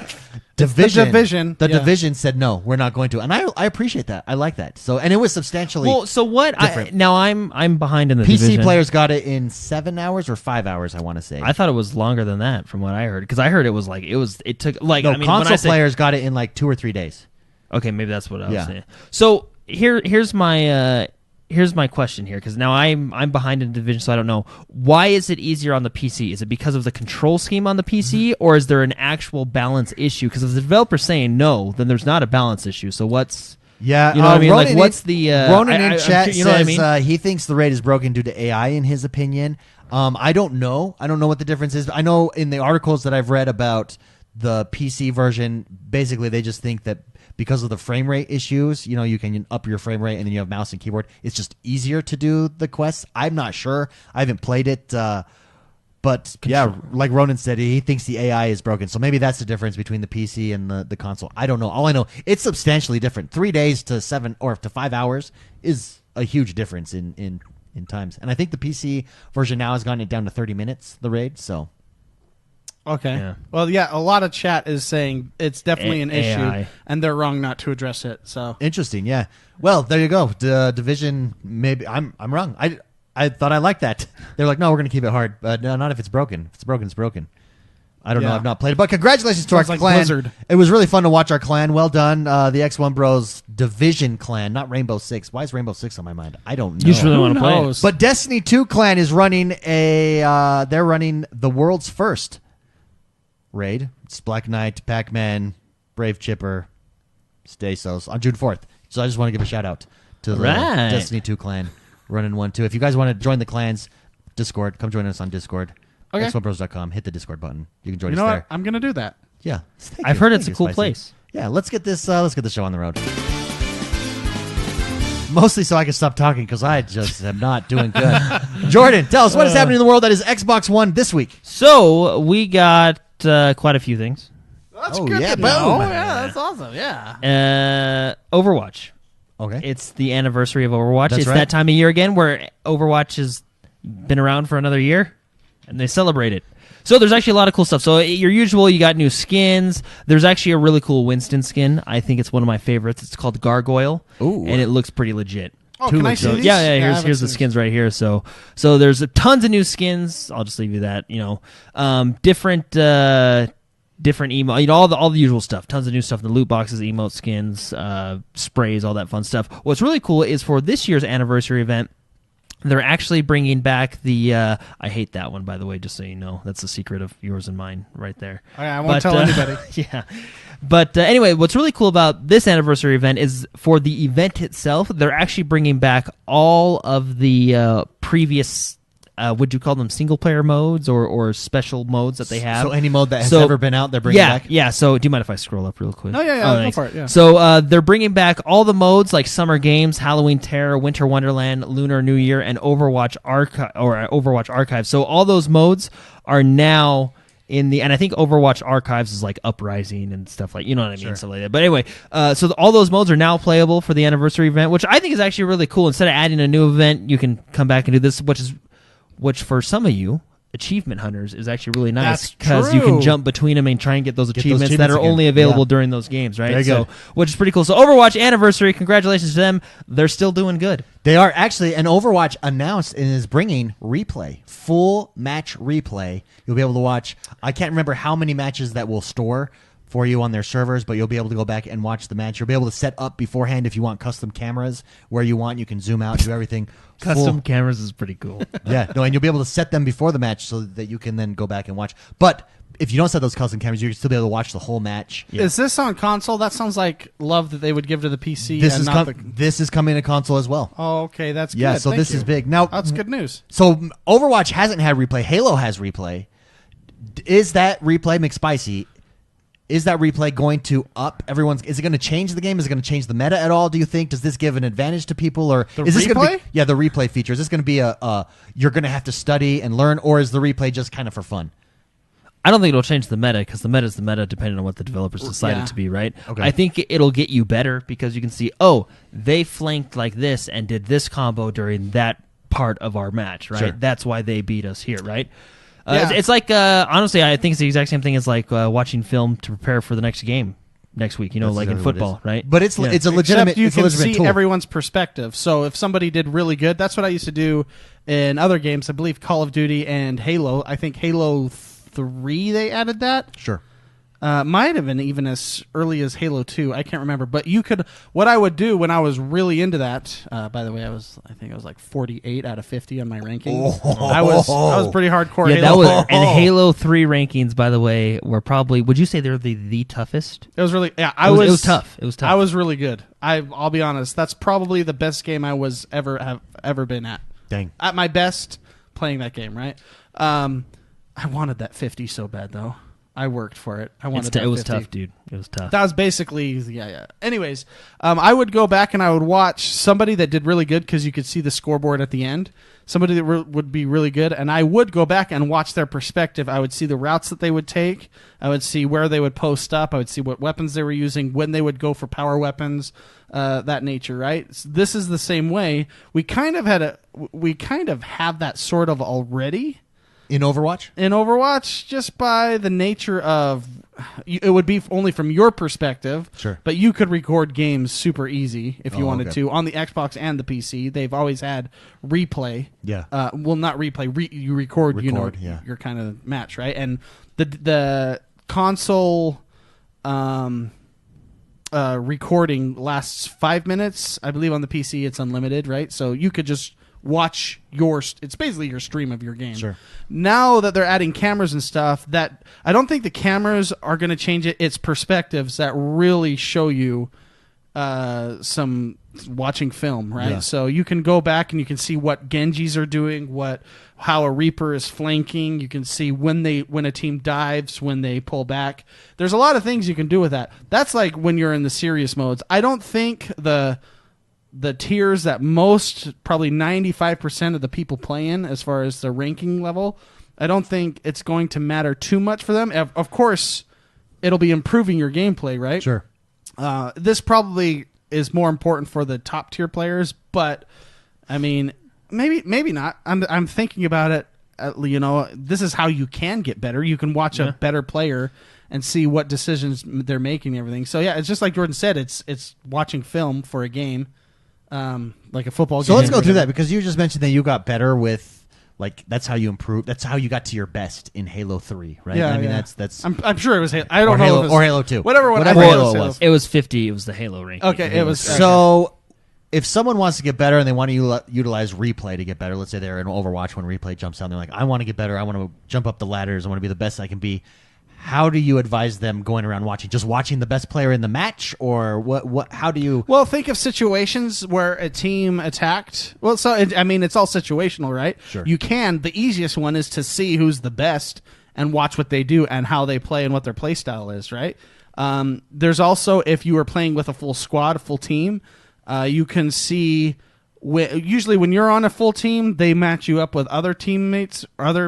Division. Division, The yeah. Division said no, we're not going to, and I appreciate that. I like that. So, and it was substantially. Well, so what? different. Now I'm behind in the PC Division. players got it in 7 hours or 5 hours. I want to say. I thought it was longer than that, from what I heard, because I heard it was like it took like no, I mean, when console I say, players got it in like 2 or 3 days. Okay, maybe that's what I was Yeah. saying. So here's my question here, because now I'm behind in Division, so I don't know. Why is it easier on the PC? Is it because of the control scheme on the PC, or is there an actual balance issue? Because if the developer's saying no, then there's not a balance issue. So what's Yeah, you know what I mean? Ronan Like, what's the Ronan in chat you know says what I mean? he thinks the raid is broken due to AI. In his opinion, I don't know. I don't know what the difference is. I know in the articles that I've read about the PC version, basically they just think that because of the frame rate issues, you can up your frame rate and then you have mouse and keyboard. It's just easier to do the quests. I'm not sure. I haven't played it. But yeah, like Ronan said, he thinks the AI is broken. So maybe that's the difference between the PC and the console. I don't know. All I know, it's substantially different. 3 days to 7 or to 5 hours is a huge difference in times. And I think the PC version now has gotten it down to 30 minutes, the raid. So Okay. Yeah. Well, yeah, a lot of chat is saying it's definitely an AI. issue, and they're wrong not to address it. So interesting. Yeah. Well, there you go. Division. Maybe I'm wrong. I thought I liked that. They're like, no, we're going to keep it hard. But no, not if it's broken. If it's broken, it's broken. I don't know. Yeah. I've not played it. But congratulations to our Sounds like clan. Blizzard. It was really fun to watch our clan. Well done. The XoneBros Division clan, not Rainbow Six. Why is Rainbow Six on my mind? I don't know. You just really want to play it. knows? But Destiny 2 clan is running they're running the world's first raid. It's Black Knight, Pac-Man, Brave Chipper, Stasos on June 4th. So I just want to give a shout out to the Right. Destiny 2 clan running 1-2. If you guys want to join the clans, Discord, come join us on Discord. Okay. XoneBros.com. Hit the Discord button. You can join you us know there. what? I'm gonna do that. Yeah. I've heard it's a cool place. Yeah, let's get the show on the road. Mostly so I can stop talking because I just am not doing good. Jordan, tell us what is happening in the world that is Xbox One this week. So we got quite a few things. That's Oh, good yeah, to know. boom. Yeah, that's awesome. Yeah. Overwatch. Okay. It's the anniversary of Overwatch. That's It's right. that time of year again where Overwatch has been around for another year, and they celebrate it. So there's actually a lot of cool stuff. So your usual, you got new skins. There's actually a really cool Winston skin. I think it's one of my favorites. It's called Gargoyle, Ooh. and it looks pretty legit. Oh, can I see So, these? yeah, I here's haven't the seen skins right here. So there's tons of new skins. I'll just leave you that. Different emo, all the usual stuff. Tons of new stuff. The loot boxes, emote skins, sprays, all that fun stuff. What's really cool is for this year's anniversary event, they're actually bringing back the. I hate that one, by the way. Just so you know, that's a secret of yours and mine, right there. I won't tell anybody. Yeah. But anyway, what's really cool about this anniversary event is for the event itself, they're actually bringing back all of the previous, would you call them single player modes or special modes that they have? So any mode that has ever been out, they're bringing back? Yeah, so do you mind if I scroll up real quick? No, yeah, Oh, go thanks. for it, yeah. So they're bringing back all the modes like Summer Games, Halloween Terror, Winter Wonderland, Lunar New Year, and Overwatch Archive. So all those modes are now and I think Overwatch Archives is like Uprising and stuff like, you know what I mean, stuff like that. But anyway, so all those modes are now playable for the anniversary event, which I think is actually really cool. Instead of adding a new event, you can come back and do this, which for some of you achievement hunters is actually really nice because you can jump between them and try and get those achievements that are again. only available Yeah. during those games, right? Very good. Which is pretty cool. So Overwatch anniversary, congratulations to them. They're still doing good. They are actually, and Overwatch announced and is bringing replay, full match replay. You'll be able to watch, I can't remember how many matches that will store for you on their servers, but you'll be able to go back and watch the match. You'll be able to set up beforehand if you want custom cameras where you want. You can zoom out, do everything. Custom cameras is pretty cool. Yeah, no, and you'll be able to set them before the match so that you can then go back and watch. But if you don't set those custom cameras, you can still be able to watch the whole match. Yeah. Is this on console? That sounds like love that they would give to the PC. This and is not the... this is coming to console as well. Oh, okay, that's Yeah, good. so Thank this you. is big. Now That's good news. So Overwatch hasn't had replay. Halo has replay. Is that replay McSpicy? Is that replay going to up everyone's? Is it going to change the game? Is it going to change the meta at all? Do you think? Does this give an advantage to people, or The is this going to replay? be? Yeah, the replay feature. Is this going to be a you're going to have to study and learn, or is the replay just kind of for fun? I don't think it'll change the meta because the meta is the meta depending on what the developers decide Yeah. it to be, right? Okay. I think it'll get you better because you can see, oh, they flanked like this and did this combo during that part of our match, right? Sure. That's why they beat us here, right? Yeah. It's like, honestly, I think it's the exact same thing as like watching film to prepare for the next game next week, That's like in exactly what it football, is. right? But it's Yeah. it's a legitimate. Except you it's a can legitimate see tool. everyone's perspective. So if somebody did really good, that's what I used to do in other games. I believe Call of Duty and Halo. I think Halo 3 they added that. Sure. Might have been even as early as Halo 2. I can't remember. But you could. What I would do when I was really into that. By the way, I think I was like 48 out of 50 on my ranking. I was pretty hardcore. Yeah, Halo. that was and Halo 3 rankings, by the way, were probably. Would you say they're the toughest? It was really. Yeah, It was tough. It was tough. I was really good. I'll be honest. That's probably the best game I was ever been at. Dang. At my best playing that game, right? I wanted that 50 so bad though. I worked for it. I wanted that It was 50. tough, dude. It was tough. That was basically yeah. Anyways, I would go back and I would watch somebody that did really good because you could see the scoreboard at the end. Somebody that would be really good, and I would go back and watch their perspective. I would see the routes that they would take. I would see where they would post up. I would see what weapons they were using, when they would go for power weapons, that nature. Right. So this is the same way. We kind of have that sort of already. In Overwatch? In Overwatch, just by the nature of it would be only from your perspective. Sure. But you could record games super easy if you Oh, wanted okay. to on the Xbox and the PC. They've always had replay. Yeah. Well, not replay. You record. Yeah. Your kind of match, right? And the console recording lasts 5 minutes. I believe on the PC it's unlimited, right? So you could just watch it's basically your stream of your game. Sure. Now that they're adding cameras and stuff, that I don't think the cameras are going to change it. It's perspectives that really show you some watching film, right? Yeah. So you can go back and you can see what Genjis are doing, how a Reaper is flanking. You can see when a team dives, when they pull back. There's a lot of things you can do with that. That's like when you're in the serious modes. I don't think the tiers that probably 95% of the people play in as far as the ranking level, I don't think it's going to matter too much for them. Of course, it'll be improving your gameplay, right? Sure. This probably is more important for the top tier players, but I mean, maybe not. I'm thinking about it. This is how you can get better. You can watch a better player and see what decisions they're making and everything. So yeah, it's just like Jordan said. It's watching film for a game, like a football game. So let's go through that, because you just mentioned that you got better with. Like, that's how you improve. That's how you got to your best in Halo 3, right? Yeah, I mean, yeah. that's. I'm sure it was Halo. I don't know. Halo, if it was, or Halo 2. Whatever Halo was. It was 50. It was the Halo ranking. Okay, it was. So, if someone wants to get better and they want to utilize replay to get better, let's say they're in Overwatch when replay jumps out, and they're like, I want to get better. I want to jump up the ladders. I want to be the best I can be. How do you advise them going around watching the best player in the match, or what? How do you? Well, think of situations where a team attacked. Well, so it's all situational, right? Sure. The easiest one is to see who's the best and watch what they do and how they play and what their play style is, right? There's also, if you are playing with a full squad, a full team, you can see. Usually when you're on a full team, they match you up with other teammates, or other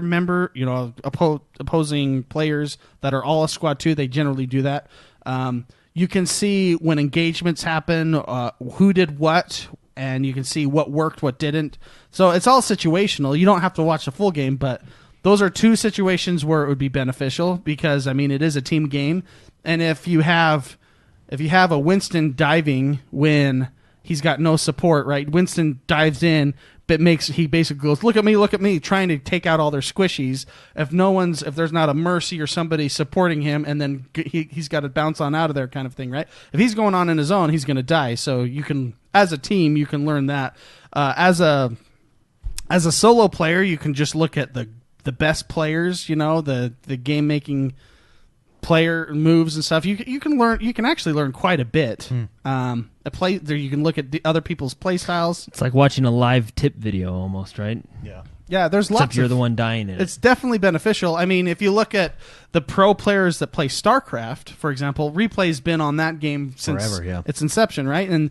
opposing players that are all a squad too. They generally do that. You can see when engagements happen, who did what, and you can see what worked, what didn't. So it's all situational. You don't have to watch the full game, but those are two situations where it would be beneficial, because it is a team game. And if you have a Winston diving when he's got no support, right? Winston dives in, but he basically goes, look at me, trying to take out all their squishies. If there's not a Mercy or somebody supporting him, and then he's got to bounce on out of there, kind of thing, right? If he's going on in his own, he's going to die. So you can, as a team, you can learn that. As a solo player, you can just look at the best players, the game making player moves and stuff. You can actually learn quite a bit. You can look at the other people's play styles. It's like watching a live tip video almost, right? Yeah, there's lots. Except you're the one dying in it. It's definitely beneficial. If you look at the pro players that play StarCraft, for example, replay's been on that game since forever, its inception, right? And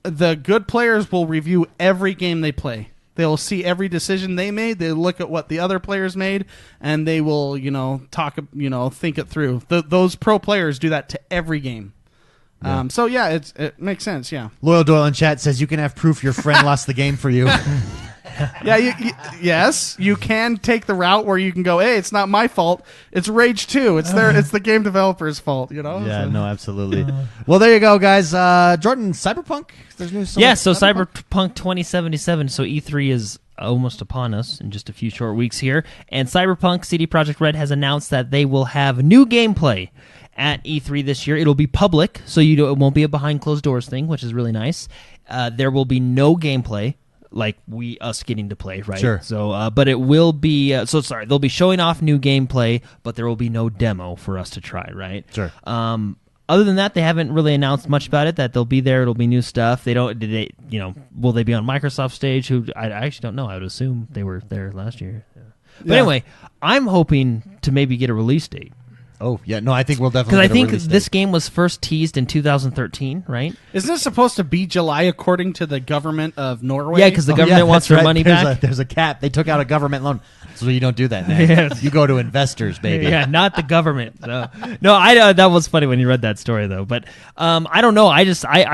the good players will review every game they play. They'll see every decision they made. They look at what the other players made, and they will, think it through. Those pro players do that to every game. Yeah. So yeah, it makes sense. Yeah. Loyal Doyle in chat says you can have proof your friend lost the game for you. Yeah, yes, you can take the route where you can go, hey, it's not my fault. It's Rage 2. It's the game developer's fault, Yeah, no, absolutely. Well, there you go, guys. Jordan, Cyberpunk? There's news. Yeah, so Cyberpunk 2077. So E3 is almost upon us in just a few short weeks here. And Cyberpunk, CD Projekt Red has announced that they will have new gameplay at E3 this year. It'll be public, so it won't be a behind closed doors thing, which is really nice. There will be no gameplay. Like us getting to play, right? Sure. So, but it will be. They'll be showing off new gameplay, but there will be no demo for us to try, right? Sure. Other than that, they haven't really announced much about it. That they'll be there. It'll be new stuff. Will they be on Microsoft stage? I actually don't know. I would assume they were there last year. Yeah. But anyway, I'm hoping to maybe get a release date. Oh, yeah. No, I think we'll definitely Because I think this game was first teased in 2013, right? Isn't this supposed to be July according to the government of Norway? Yeah, because the government wants their money back. There's a cap. They took out a government loan. So you don't do that now. Yes. You go to investors, baby. Yeah, not the government. No, that was funny when you read that story, though. But I don't know. I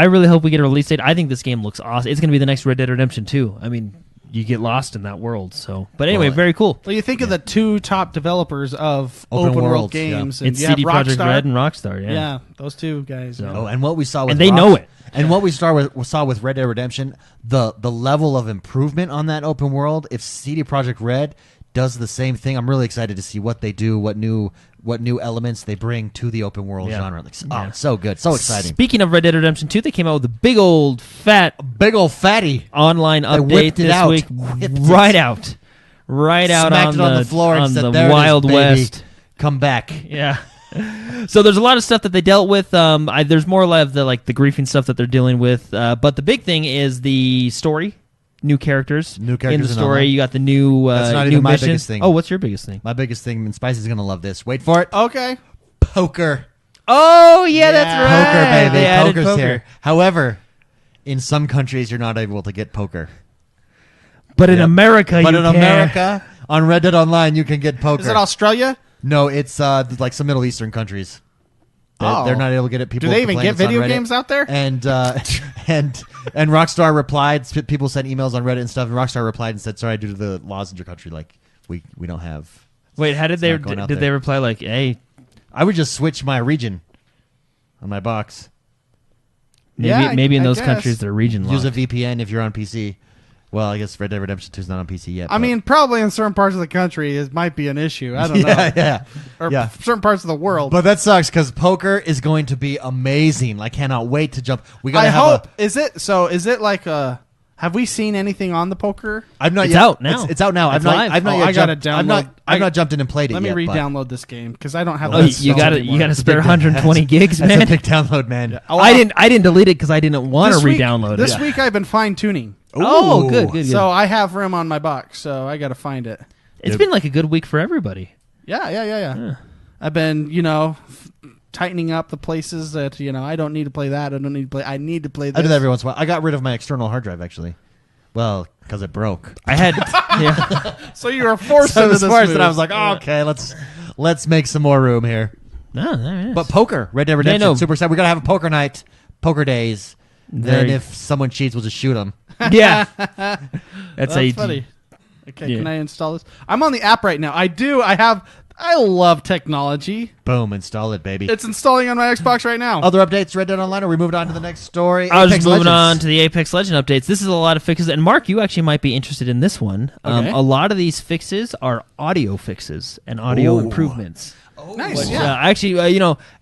really hope we get a release date. I think this game looks awesome. It's going to be the next Red Dead Redemption 2. You get lost in that world. So, but anyway, very cool. Well, you think of the two top developers of open world games. Yeah. It's CD Projekt Red and Rockstar. Yeah, those two guys. So, and what we saw with and they know it. And what we saw with Red Dead Redemption, the level of improvement on that open world. If CD Projekt Red does the same thing, I'm really excited to see what they do, what new elements they bring to the open world genre. It's so good, so exciting. Speaking of Red Dead Redemption 2, they came out with a big old fatty online update this week. Right out Smacked on the floor and said, the Wild West. Come back. Yeah. So there's a lot of stuff that they dealt with. There's more of the griefing stuff that they're dealing with. But the big thing is the story. New characters in the story. You got the new That's not new even my missions. biggest thing. Oh, what's your biggest thing? My biggest thing, and Spicy's going to love this. Wait for it. Okay. Poker. Oh, yeah, that's right. Poker, baby. They added Poker's poker. here. However, in some countries, you're not able to get poker. But in America, America, on Red Dead Online, you can get poker. Is it Australia? No, it's like some Middle Eastern countries. They're not able to get it. People Do they even complain get it's on video Reddit. games out there? And and Rockstar replied. People sent emails on Reddit and stuff. And Rockstar replied and said, "Sorry, due to the laws in your country, like we don't have." Wait, how did they not going out did there. they reply like, "Hey, I would just switch my region on my box. maybe in I those guess. countries they're region locked." Use a VPN if you're on PC. Well, I guess Red Dead Redemption 2 is not on PC yet. I but- mean, probably in certain parts of the country, it might be an issue. I don't know. yeah. Or Yeah. certain parts of the world. But that sucks because poker is going to be amazing. I cannot wait to jump. We got I to have hope. Is it like a... Have we seen anything on the poker? I've not It's yet. out now. It's out now. It's I've not. live. I've not Oh, yet. I gotta jumped- I've not jumped in and played it Let me yet. but re-download this game because I don't have Oh, that you installed got to anymore. you got to It's a spare big- 120 gigs, That's man. a big download, man. Oh, I didn't delete it because I didn't want to re-download it. This week I've been fine-tuning. Oh, Ooh. good. So I have room on my box, so I got to find it. It's been like a good week for everybody. Yeah. I've been, tightening up the places that, I don't need to play that. I don't need to play. I need to play this. I do that every once in a while. I got rid of my external hard drive actually. Well, because it broke. I had yeah. So you were forced So I into was this forced, move. and I was like, oh, okay, let's make some more room here. No, there it is. But poker, Red Dead Redemption, no. super excited. We gotta have a poker night, poker days. Then Very- if someone cheats, we'll just shoot them. yeah. That's how you That's funny. Okay, Yeah. can I install this? I'm on the app right now. I love technology. Boom, install it, baby. It's installing on my Xbox right now. Other updates, Red Dead Online, or we moved on to the next story? I was Apex just moving Legends. on to the Apex Legend updates. This is a lot of fixes, and Mark, you actually might be interested in this one. Okay. A lot of these fixes are audio fixes and audio Ooh. improvements. Nice. Which, Yeah. actually,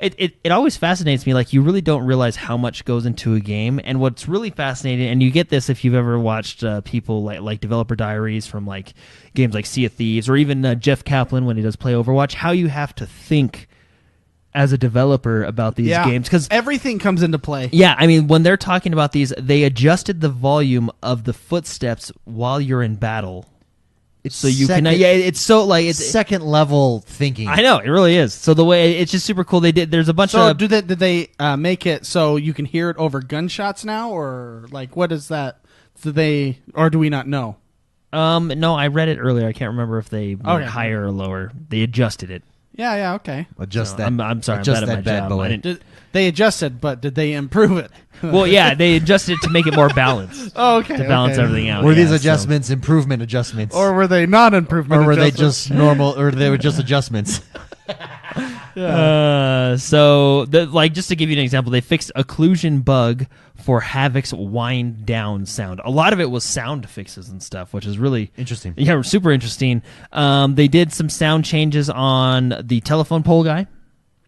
it always fascinates me. Like, you really don't realize how much goes into a game. And what's really fascinating, and you get this if you've ever watched people like developer diaries from like games like Sea of Thieves, or even Jeff Kaplan when he does play Overwatch, how you have to think as a developer about these games. Because everything comes into play. yeah, I mean, when they're talking about these, they adjusted the volume of the footsteps while you're in battle. It's So you second, can, it's so like it's. second level thinking. I know it really is. So the way it's just super cool. There's a bunch So of. did they make it so you can hear it over gunshots now, or like what is that? Do we not know? No, I read it earlier. I can't remember if they went Okay. higher or lower. They adjusted it. Yeah, okay. Adjust So that. I'm sorry. I'm Adjust bad at my that bad job. boy. I didn't- They adjusted, but did they improve it? well, yeah, they adjusted it to make it more balanced. Oh, okay. To balance okay. everything out. Were yeah, these so- adjustments improvement adjustments? Or were they not improvement? Or were they adjustments? just normal, or they were just adjustments? Just to give you an example, they fixed occlusion bug for Havoc's wind down sound. A lot of it was sound fixes and stuff, which is really Interesting. Yeah, super interesting. They did some sound changes on the telephone pole guy.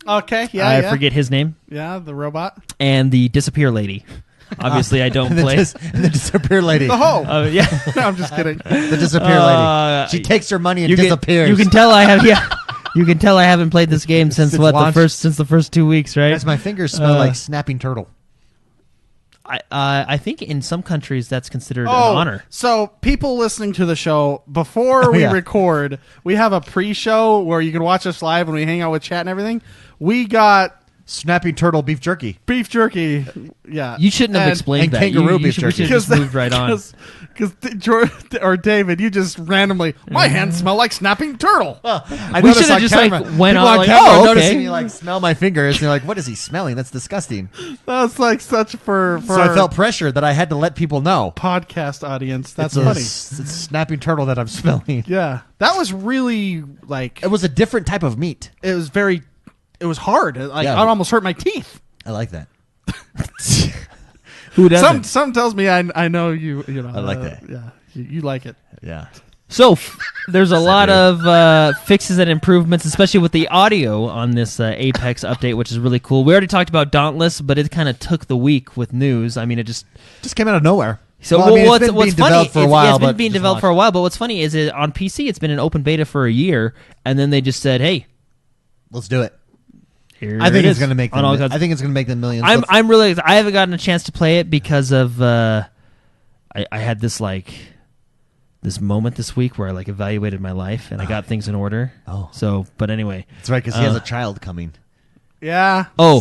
Okay, yeah, I yeah. forget his name. Yeah, the robot. And the disappear lady. Obviously, I don't play. The disappear lady. Oh, Yeah. no, I'm just kidding. The disappear lady. She takes her money and disappears. You can tell I have. Yeah. You can tell I haven't played this game since Since what launch? the first 2 weeks, right? Guys, my fingers smell like snapping turtle. I think in some countries that's considered an Oh, honor. so people listening to the show, before we yeah. record, we have a pre-show where you can watch us live when we hang out with chat and everything. We got Snapping turtle beef jerky. beef jerky. Yeah. You shouldn't have And- explained and that. kangaroo beef we jerky. should have just moved right on. Because or David, you just randomly, my hands smell like snapping turtle. I We noticed should've on just, camera. went People on like, camera oh, are okay. noticing me like smell my fingers. And they're like, what is he smelling? That's disgusting. That's like such for So I felt pressure that I had to let people know. podcast audience. That's it's funny. it's a snapping turtle that I'm smelling. Yeah, that was really like It was a different type of meat. it was hard. Like Yeah. I almost hurt my teeth. I like that. Who doesn't? Some tells me I know you know. I like that. Yeah, you like it. Yeah. So there's a lot of fixes and improvements, especially with the audio on this Apex update, which is really cool. We already talked about Dauntless, but it kind of took the week with news. I mean, it just came out of nowhere. so Well, I mean, it's what's been what's being funny? developed for a it's while, been but being just developed launched. for a while. But what's funny is on PC, it's been in open beta for a year, and then they just said, "Hey, Let's do it. here I think it it's is going to make on them. all I kinds- think it's going to make them millions. I'm really. I haven't gotten a chance to play it because of. I had this this moment this week where I evaluated my life and I got things in order. Oh. So, but anyway. That's right, because he has a child coming. Yeah. Oh,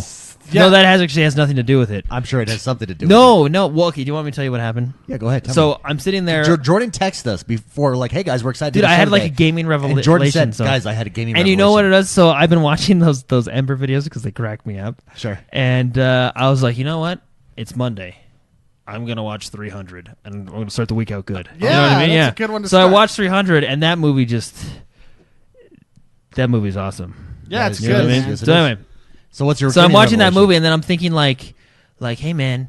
No, that actually has nothing to do with it. I'm sure it has something to do with No. Well, okay, do you want me to tell you what happened? it. Yeah, go ahead. Tell So me. I'm sitting there. Jordan texted us before, like, hey, guys, we're excited to Dude, do the I show had like a today. gaming revelation. And Jordan said, guys, I had a gaming And revelation. you know what it is? So I've been watching those Ember videos because they crack me up. Sure. And I was like, you know what? It's Monday. I'm going to watch 300, and I'm going to start the week out good. Yeah, you know what I mean? that's a good one to So I start. watched 300, and that movie that movie's awesome. Yeah, it's You know good. what I mean? Yes, it So is. anyway, So what's your so I'm gaming watching that revelation? movie, and then I'm thinking like, hey man,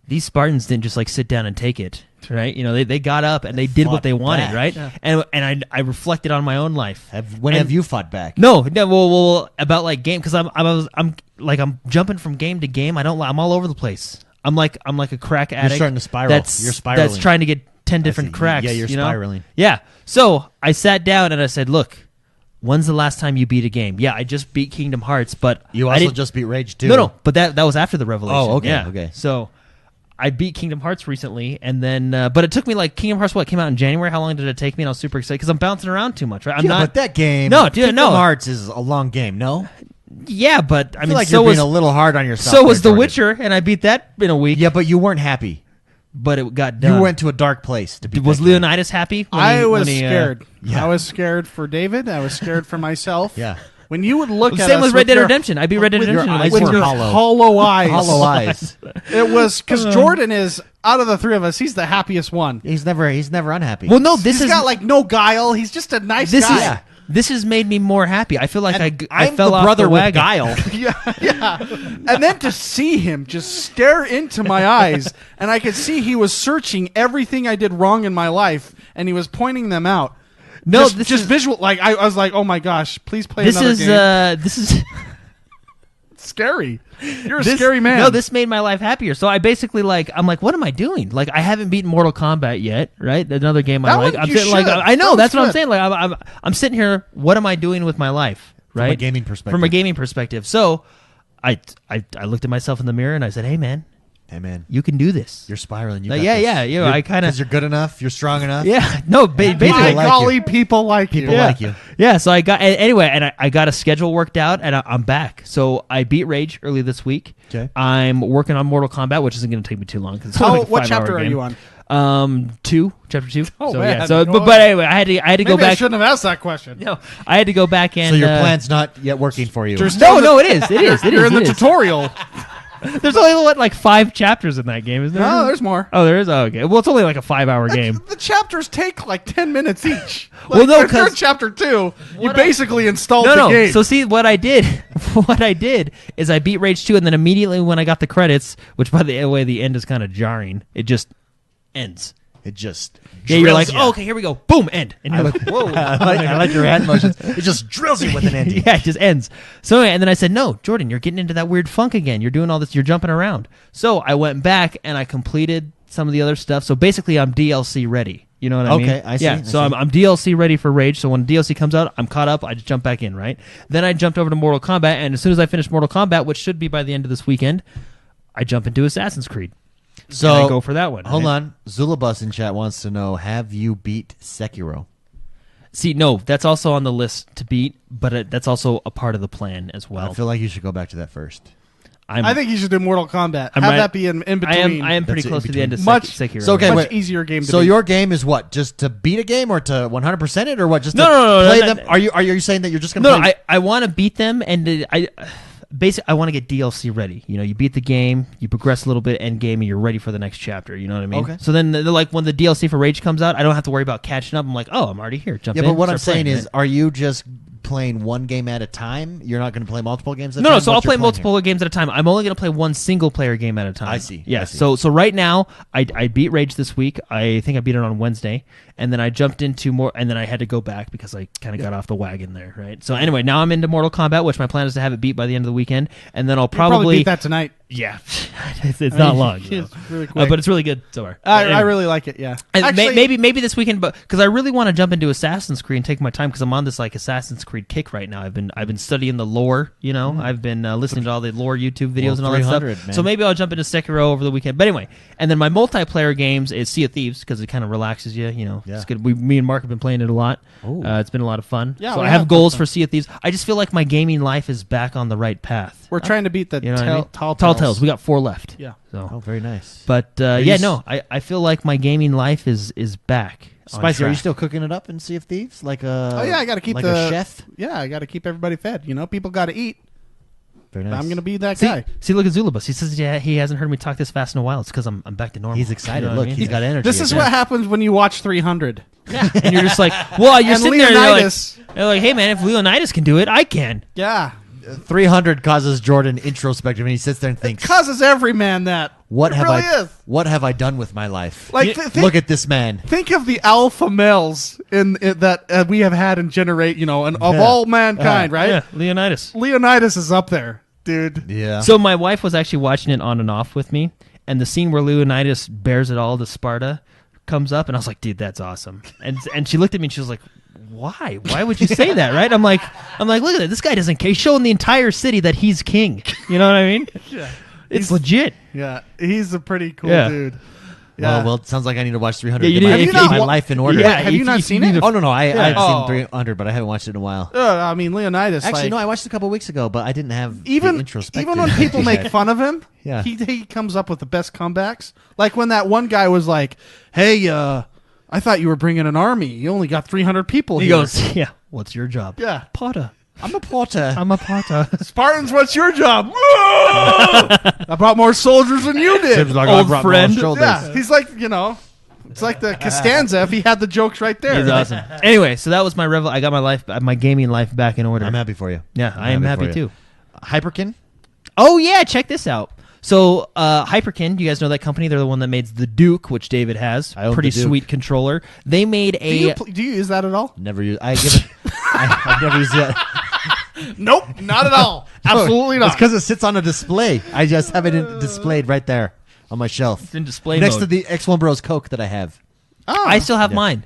these Spartans didn't just like sit down and take it, right? You know, they got up and they did what fought they wanted, back. right? Yeah. And I reflected on my own life. When And- have you fought back? No, well, about like game because I'm jumping from game to game. I'm all over the place. I'm like a crack addict. starting to spiral. That's You're spiraling. That's trying to get 10 different see. cracks. Yeah, you're you know? spiraling. Yeah. So I sat down and I said, "Look, when's the last time you beat a game? Yeah, I just beat Kingdom Hearts, but You I also didn't, just beat Rage 2. no, but that was after the revelation. Oh, okay, yeah. okay. So I beat Kingdom Hearts recently, and then but it took me like Kingdom Hearts. What came out in January? How long did it take me? And I was super excited because I'm bouncing around too much. Right? I'm Yeah, not. but that game... No, dude, Kingdom no. Hearts is a long game, no? Yeah, but I I feel mean, like so you're was being a little hard on yourself. so there, was The Jordan. Witcher, and I beat that in a week. Yeah, but you weren't happy. But it got done. You went to a dark place to beat Was that game. Leonidas happy? When I he- was when he, scared. yeah. I was scared for David. I was scared for myself. Yeah. When you would look at Same us with Red with Dead your- Redemption. I beat Red Dead with your Redemption in eyes like with were your hollow. hollow eyes. Hollow eyes. It was because Jordan is out of the three of us. He's the happiest one. He's never unhappy. Well, no, this He's is got like no guile. He's just a nice this guy. is this has made me more happy. I feel like I I'm fell the off brother the with wagon. guile. Yeah. And then to see him just stare into my eyes, and I could see he was searching everything I did wrong in my life, and he was pointing them out. No, just, this just is visual. Like I was like, oh my gosh, please play this another is game. this is It's scary. You're a this, scary man. No, this made my life happier. So I basically I'm like, what am I doing? Like I haven't beaten Mortal Kombat yet, right? Another game I That like. one I'm you sitting like should. I know That that's was what I'm good. saying. Like I'm sitting here. What am I doing with my life? Right, a gaming perspective. From a gaming perspective. So I looked at myself in the mirror and I said, hey man, Hey, man. you can do this. You're spiraling. You Like, got yeah, this. yeah, you know, I kinda- Because you're good enough. You're strong enough. Yeah, no, basically. my like golly, you. people like People you. like you. Yeah, so I got anyway, and I got a schedule worked out, and I'm back. So I beat Rage early this week. Okay. I'm working on Mortal Kombat, which isn't going to take me too long. 'cause it's only like a What 5-hour chapter are game. you on? Chapter 2. Oh, so, man. yeah. So, Go but on. anyway, I had to go Maybe I back. shouldn't have asked that question. No, I had to go back and. So your plan's not yet working for you. No, it is. It is. It You're is. in the it is. tutorial. There's only like 5 chapters in that game, isn't there? No, there's more. Oh, there is. Oh, okay. Well, it's only like a 5-hour game. The chapters take like 10 minutes each. Well, no, if you're in 'cause- chapter 2, you What basically installed No, the no. game. So see, what I did is I beat Rage 2, and then immediately when I got the credits, which by the way, the end is kind of jarring. It just ends. It just Yeah, you're like, drills oh, okay, here we go. Boom, end. And you're like, whoa. I like your hand motions. It just drills you with an ending. Yeah, it just ends. So anyway, and then I said, no, Jordan, you're getting into that weird funk again. You're doing all this. You're jumping around. So I went back and I completed some of the other stuff. So basically, I'm DLC ready. You know what I mean? Okay, I see, Yeah, I so see. I'm DLC ready for Rage. So when DLC comes out, I'm caught up. I just jump back in, right? Then I jumped over to Mortal Kombat, and as soon as I finish Mortal Kombat, which should be by the end of this weekend, I jump into Assassin's Creed. So And I go for that one. Hold right? on. Zulabus in chat wants to know: have you beat Sekiro? See, no, that's also on the list to beat, but that's also a part of the plan as well. I feel like you should go back to that first. I think you should do Mortal Kombat. I'm Have right- that be in between. I am pretty That's it, close in to the end of between. Sekiro. So, okay, right? Much wait. easier game to So beat. your game is what? Just to beat a game, or to 100% it, or what? Just to No, play no, them? Are you saying that you're just going to No, play? I want to beat them, and basically I want to get DLC ready. You know, you beat the game, you progress a little bit end game, and you're ready for the next chapter. You know what I mean? Okay. So then, like when the DLC for Rage comes out, I don't have to worry about catching up. I'm like, oh, I'm already here. Jump Yeah, in. but what I'm start saying playing, is, right? are you just playing one game at a time? You're not going to play multiple games at a No, time? no. So I'll What's your play plan multiple games at a time. I'm only going to play one single player game at a time. I see. Yeah. I see. So right now, I beat Rage this week. I think I beat it on Wednesday, and then I jumped into more, and then I had to go back because I kind of got off the wagon there, right? So anyway, now I'm into Mortal Kombat, which my plan is to have it beat by the end of the weekend, and then I'll You'll probably probably beat that tonight. yeah. It's not long, It's really quick. but it's really good so far. I really like it. Yeah. And Actually, maybe this weekend, but because I really want to jump into Assassin's Creed and take my time because I'm on this like Assassin's Creed kick right now. I've been studying the lore. You know, I've been listening to all the lore YouTube videos and all that stuff. Man. So maybe I'll jump into Sekiro over the weekend. But anyway, and then my multiplayer games is Sea of Thieves because it kind of relaxes you. You know, it's good. Me and Mark have been playing it a lot. It's been a lot of fun. Yeah, so we I have have goals for Sea of Thieves. I just feel like my gaming life is back on the right path. we're trying to beat the You know what I mean? Tall Tales. We got 4 left. Yeah. So. Oh, very nice. But you I feel like my gaming life is back. on Spicy, are you track. still cooking it up in Sea of Thieves? Like a Oh yeah, I got to keep like the a chef. Yeah, I got to keep everybody fed. You know, people got to eat. Very nice. I'm gonna be that See, guy. look at Zulabus. He says he hasn't heard me talk this fast in a while. It's because I'm back to normal. He's excited. You know what Look, I mean? he's got energy. This is again. what happens when you watch 300. Yeah. And you're just like, well, you're And sitting there. Leonidas. You're like, hey man, if Leonidas can do it, I can. Yeah, 300 causes Jordan introspective, and he sits there and thinks, causes every man that. "What It have really I? is. What have I done with my life? Like, Look at this man." Think of the alpha males that we have had in and of all mankind, right? Yeah, Leonidas. Leonidas is up there, dude. Yeah. So my wife was actually watching it on and off with me, and the scene where Leonidas bears it all to Sparta comes up, and I was like, dude, that's awesome. And she looked at me and she was like, why? Why would you say that, right? I'm like, look at it. This guy doesn't care. He's showing the entire city that he's king. You know what I mean? Yeah. It's legit. Yeah, he's a pretty cool Yeah. dude. Yeah. Well, it sounds like I need to watch 300 Yeah, you to do. get Have my, you not my wa- life in order. Yeah, have you not seen it? Oh no, I've Oh. seen 300, but I haven't watched it in a while. I mean, Leonidas. Actually, like, no, I watched it a couple weeks ago, but I didn't have the even introspective. when people make fun of him, Yeah. he comes up with the best comebacks. Like when that one guy was like, "Hey, I thought you were bringing an army. You only got 300 people." He here." goes, yeah, what's your job? "Yeah, Potter. I'm a porter. I'm a Potter. Spartans, what's your job?" I brought more soldiers than you did. Seems like Old I brought friend. more shoulders. Yeah, he's like, it's like the Costanza if he had the jokes right there. He's awesome. Anyway, so that was my I got my gaming life back in order. I'm happy for you. Yeah, I am happy for you. too. Hyperkin? Oh yeah, check this out. So Hyperkin, you guys know that company? They're the one that made the Duke, which David has. I own Pretty the Duke. sweet controller. They made a. Do you use that at all? Never use. I give it. I've never used it. Nope, not at all. Absolutely It's not. because it sits on a display. I just have it displayed right there on my shelf. It's in display next mode. to the XoneBros Coke that I have. Oh. I still have Yeah. mine.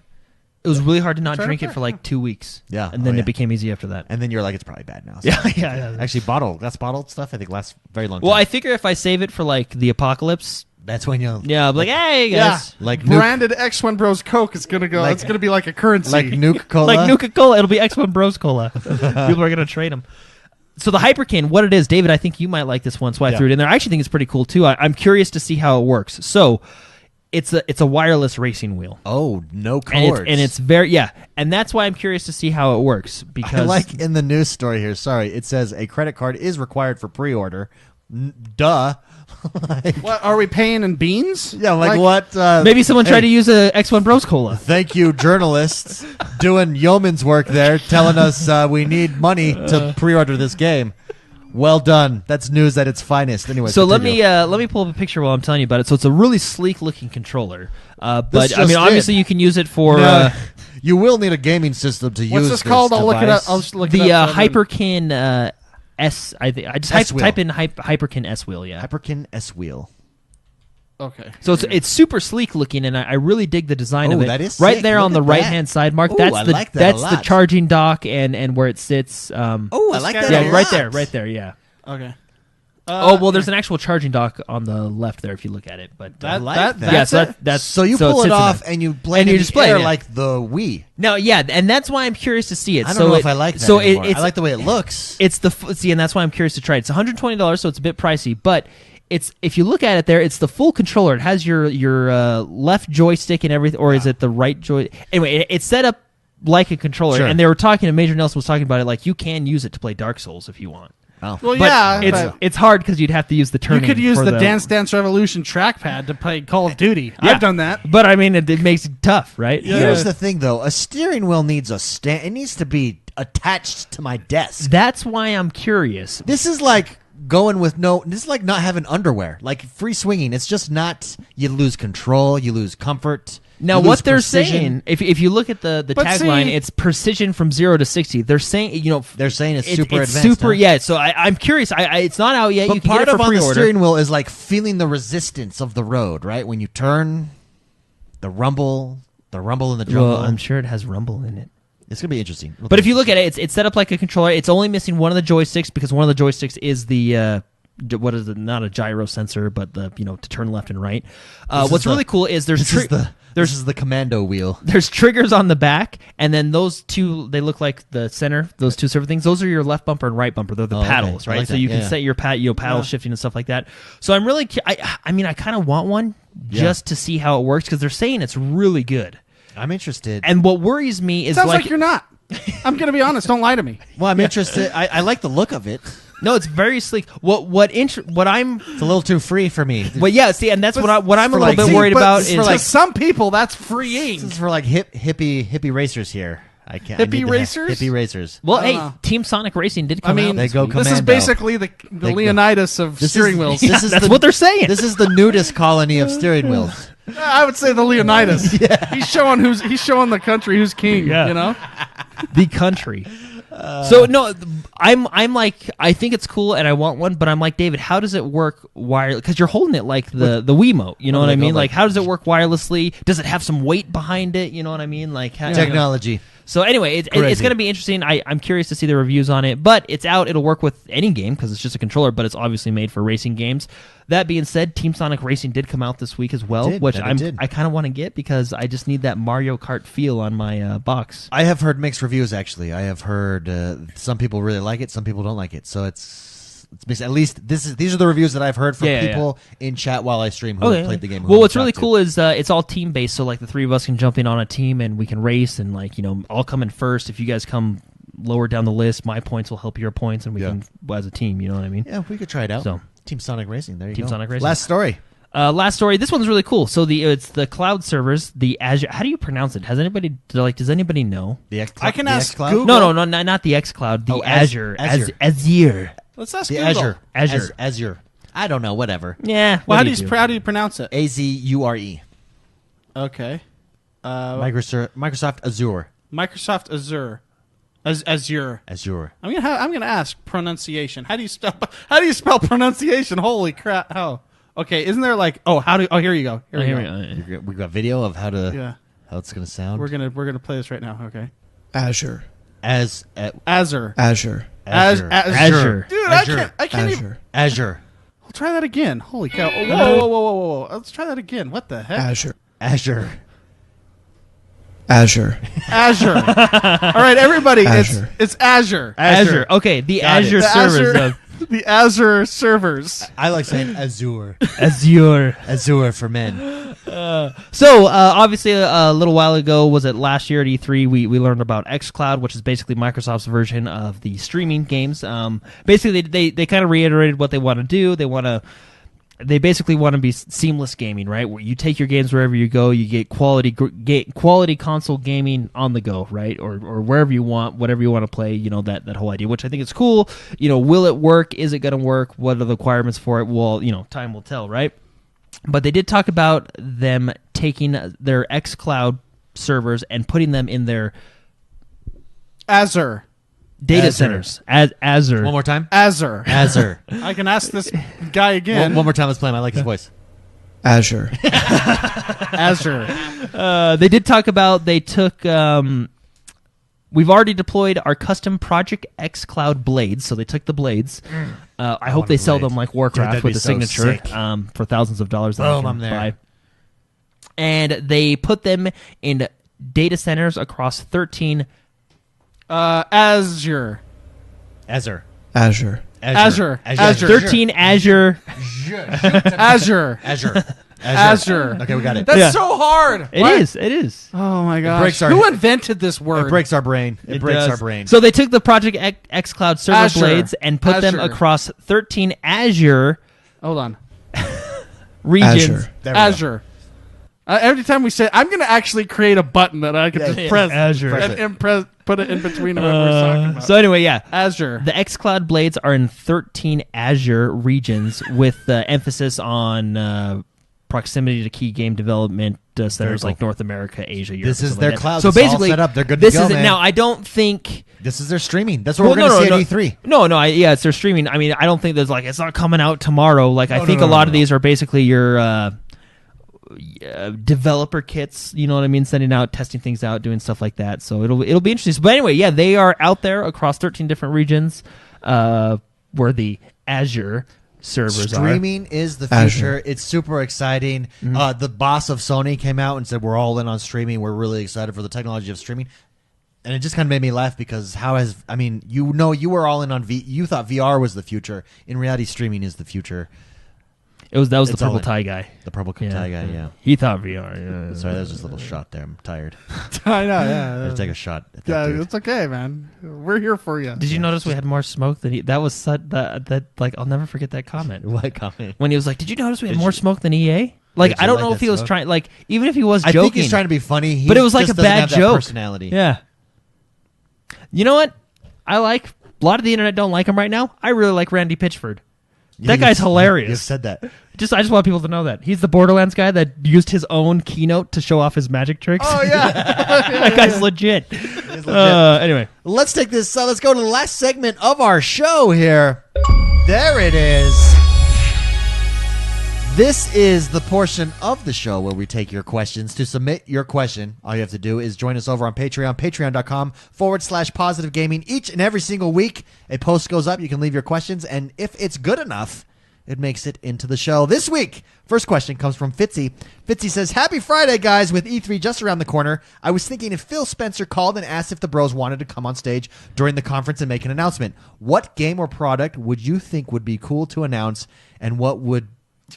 It was really hard to not Fair, drink it fair, for like 2 weeks. Yeah. and then Oh, yeah. it became easy after that. And then you're like, it's probably bad now. So. Yeah. Actually, bottled stuff I think lasts very long. Well, time. I figure if I save it for like the apocalypse, That's when you yeah, I'll be like, hey Yeah. guys, like Branded X1Bros Coke is gonna go. Like- It's gonna be like a currency. like Nuke Cola. like Nuka-Cola. It'll be X1Bros Cola. People are gonna trade them. So the Hyperkin, what it is, David, I think you might like this one, so I Yeah. threw it in there. I actually think it's pretty cool too. I'm curious to see how it works. So it's a wireless racing wheel. Oh, no And cords. it's very and that's why I'm curious to see how it works because I like in the news story here. Sorry, it says a credit card is required for pre-order. Duh. Like, what are we paying in beans? yeah, like what? maybe someone tried hey, to use a X1Bros Cola. Thank you, journalists, doing yeoman's work there, telling us we need money to pre-order this game. Well done. That's news at its finest. Anyway, So let me pull up a picture while I'm telling you about it. So it's a really sleek looking controller, but This I mean just obviously in. you can use it for you will need a gaming system to use. What's this called? I'll look it up. device. I'll just look the it up. Hyperkin S. I think I just S-wheel. type in Hyperkin S wheel. Yeah. Hyperkin S wheel. Okay. So it's super sleek looking, and I really dig the design Oh, of it. that is right sick. there Look on the at that. right hand side, Mark. Ooh, That's I the like that a that's the lot. charging dock and where it sits. Oh, I like that. yeah, a right lot. there, right there. Yeah. Okay. Oh well, there's an actual charging dock on the left there if you look at it. But That- like that- that. yeah, so it? that's So you it pull it sits in off there. and you blend And you in display the air it, yeah. like the Wii. No, yeah, and that's why I'm curious to see it. I don't so know it, if I like that so anymore. it's I like the way it looks. It's see, and that's why I'm curious to try it. It's $120, so it's a bit pricey, but it's if you look at it there, it's the full controller. It has your left joystick and everything, or is it the right joy? Anyway, it's set up like a controller, Sure. and they were talking. Major Nelson was talking about it like you can use it to play Dark Souls if you want. Oh. Well, But yeah. it's hard because you'd have to use the you turning. could use for the Dance Dance Revolution trackpad to play Call of Duty. Yeah. I've done that. but I mean, it makes it tough, right? Here's the thing, though. A steering wheel needs a stand. It needs to be attached to my desk. That's why I'm curious. This is like going with no. This is like not having underwear. Like free swinging. It's just not. You lose control. You lose comfort. Now, You lose what they're precision. saying, if you look at the But tagline, see- it's precision from 0 to 60. They're saying, They're saying it's super it's advanced. super, huh? yeah. So I'm curious. It's not out yet. But You can part get it of for on the pre-order. steering wheel is like feeling the resistance of the road, right? When you turn, the rumble in the jungle. Well, I'm sure it has rumble in it. It's gonna be interesting. But if you look at it, it's set up like a controller. It's only missing one of the joysticks because one of the joysticks is the what is it? Not a gyro sensor, but the to turn left and right. What's really cool is there's this is the commando wheel. there's triggers on the back, and then those two they look like the center. Those two server things. Those are your left bumper and right bumper. They're the Oh, okay. paddles, I right? like So that. you can Yeah. set your paddle shifting and stuff like that. So I'm really I mean I kind of want one just to see how it works because they're saying it's really good. I'm interested. And what worries me is Sounds like you're not. I'm gonna be honest. Don't lie to me. Well, I'm interested. I like the look of it. no, it's very sleek. What I'm It's a little too free for me. well, yeah. See, and that's what I'm a for little like- bit see, worried but about it's is for To like- some people, that's freeing. This is for like hippie racers here. I can't. I Hippie need the racers? Hippie racers. well, I don't hey, know. Team Sonic Racing did I come mean, out. They go this is commando. basically the They go- Leonidas of steering wheels. This is that's the- what they're saying. This is the nudist colony of steering wheels. I would say the Leonidas. He's showing the country who's king. Yeah. You know. the country. So no, I'm like I think it's cool and I want one, but I'm like David, how does it work because you're holding it like the Wiimote, you know what I mean? Like how does it work wirelessly? Does it have some weight behind it? You know what I mean? Like how, Technology. So anyway, it's Crazy. going to be interesting. I'm curious to see the reviews on it, but it's out. It'll work with any game because it's just a controller, but it's obviously made for racing games. That being said, Team Sonic Racing did come out this week as well, which I kind of want to get because I just need that Mario Kart feel on my box. I have heard mixed reviews. Actually, I have heard some people really like it, some people don't like it. So it's mixed. At least these are the reviews that I've heard from people in chat while I stream who have played the game. Well, what's really cool is it's all team based. So like the three of us can jump in on a team and we can race and I'll come in first. If you guys come lower down the list, my points will help your points and we can as a team. You know what I mean? Yeah, we could try it out. So Team Sonic Racing. There you go. Team Sonic Racing. Last story. Last story. This one's really cool. So it's the cloud servers, the Azure. How do you pronounce it? Does anybody know? The X. I can the ask xCloud? Google. No, not the X Cloud. The Azure. Azure. Let's ask The Google. Azure. I don't know. Whatever. Yeah. Well, what how do you pronounce it? Azure. Okay. Microsoft Azure. Microsoft Azure. Azure. Azure. I'm gonna ask pronunciation. How do you spell pronunciation? Holy crap! How? Okay, isn't there like here you go. Here we go. We got video of how it's gonna sound. We're gonna play this right now. Okay. Azure. Azure. Azure. Azure. Dude, Azure. I can't even. Azure. Azure. I'll try that again. Holy cow! Oh, whoa! Let's try that again. What the heck? Azure. Azure. Azure. Azure. All right, everybody. Azure. It's Azure. Azure. Okay, the Got it. Azure The servers. Azure- the Azure servers. I like saying Azure. Azure. Azure for men. So obviously, a little while ago, was it last year at E3? We learned about xCloud, which is basically Microsoft's version of the streaming games. Basically, they kind of reiterated what they want to do. They basically want to be seamless gaming, right? Where you take your games wherever you go, you get quality console gaming on the go, right? Or wherever you want, whatever you want to play, that whole idea, which I think is cool. Will it work? Is it going to work? What are the requirements for it? Well, time will tell, right? But they did talk about them taking their xCloud servers and putting them in their Azure. data Azure. centers. Azure. One more time. Azure. Azure. I can ask this guy again. One more time. Let's play him. I like his voice. Azure. Azure. They did talk about they took. We've already deployed our custom Project xCloud blades, so they took the blades. I hope want they a sell blade. them like Dude, Warcraft that'd with be the so signature sick. for thousands of dollars. That Boom, you can I'm there. buy. And they put them in data centers across 13. Azure. Azure. Azure. Azure. 13 Azure. Azure. Azure. Azure. Okay, we got it. That's Yeah. so hard. It What? is. It is. Oh my gosh. breaks our- Who invented this word? It breaks our brain. It breaks does. our brain. So they took the Project xCloud server Azure. blades and put them Azure. across 13 Azure Hold on. regions. Azure. There we go. Azure. Every time we say, I'm going to actually create a button that I can just press Azure. and put it in between what we're talking about. So anyway, yeah. Azure. The xCloud blades are in 13 Azure regions with emphasis on proximity to key game development centers cool. like North America, Asia, Europe. This is something their like that. cloud. So It's all basically, set up. They're good to this go, is it. man. Now, I don't think. This is their streaming. That's what we're going to see at E3. No, it's their streaming. I mean, I don't think there's like it's not coming out tomorrow. Like I think a lot of these are basically your developer kits. You know what I mean? Sending out, testing things out, doing stuff like that. So it'll be interesting. But anyway, yeah, they are out there across 13 different regions where the Azure servers Streaming is the future. Azure. It's super exciting. The boss of Sony came out and said, we're all in on streaming. We're really excited for the technology of streaming. And it just kind of made me laugh because you were all in on you thought VR was the future. In reality, streaming is the future. That was the It's all purple in. tie guy. The purple tie guy, yeah. He thought VR. Yeah. Sorry, that was just a little shot there. I'm tired. I know, I yeah. had to take a shot at that Yeah, dude. it's okay, man. We're here for you. Did you notice we had more smoke than that was that like I'll never forget that comment. What comment? When he was like, "Did you notice we had Did more you- smoke than EA?" Like Did you I don't like know if that he was smoke? trying like even if he was I joking. think he's trying to be funny. He but it was like just a doesn't bad have that joke. personality. Yeah. You know what? I like a lot of the internet don't like him right now. I really like Randy Pitchford. That guy's hilarious. You've said that. I just want people to know that he's the Borderlands guy that used his own keynote to show off his magic tricks. Oh yeah. That guy's legit. legit. Anyway, Let's take this. Let's go to the last segment of our show here. There it is. This is the portion of the show where we take your questions. To submit your question, all you have to do is join us over on Patreon, patreon.com/positive gaming. Each and every single week, a post goes up. You can leave your questions, and if it's good enough, it makes it into the show. This week, first question comes from Fitzy. Fitzy says, Happy Friday, guys, with E3 just around the corner. I was thinking if Phil Spencer called and asked if the bros wanted to come on stage during the conference and make an announcement, what game or product would you think would be cool to announce, and what would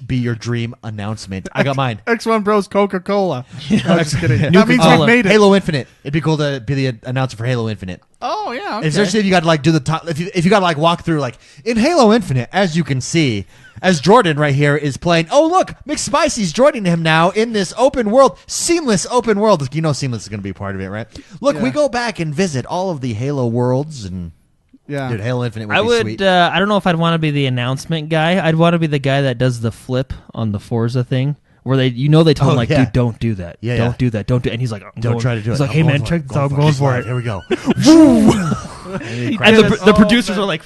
be your dream announcement? I got mine. XoneBros Coca-Cola. No, just kidding. That means Coca-Cola. we've made it. Halo Infinite. It'd be cool to be the announcer for Halo Infinite. Oh yeah. Okay. Especially if you got to like do the top, if you got to like walk through like in Halo Infinite, as you can see, as Jordan right here is playing. Oh look, McSpicy's joining him now in this open world, seamless open world. You know, seamless is going to be part of it, right? Look, we go back and visit all of the Halo worlds, and Yeah. dude, Halo Infinite would I be would. sweet. I don't know if I'd want to be the announcement guy. I'd want to be the guy that does the flip on the Forza thing, where they told him like, yeah. dude, don't do that. Yeah, don't yeah. do that. Don't do. And he's like, Don't try to do it. He's like, I'm hey going man, for check it. this out. I'm going for it. Here we go. And the producers are like,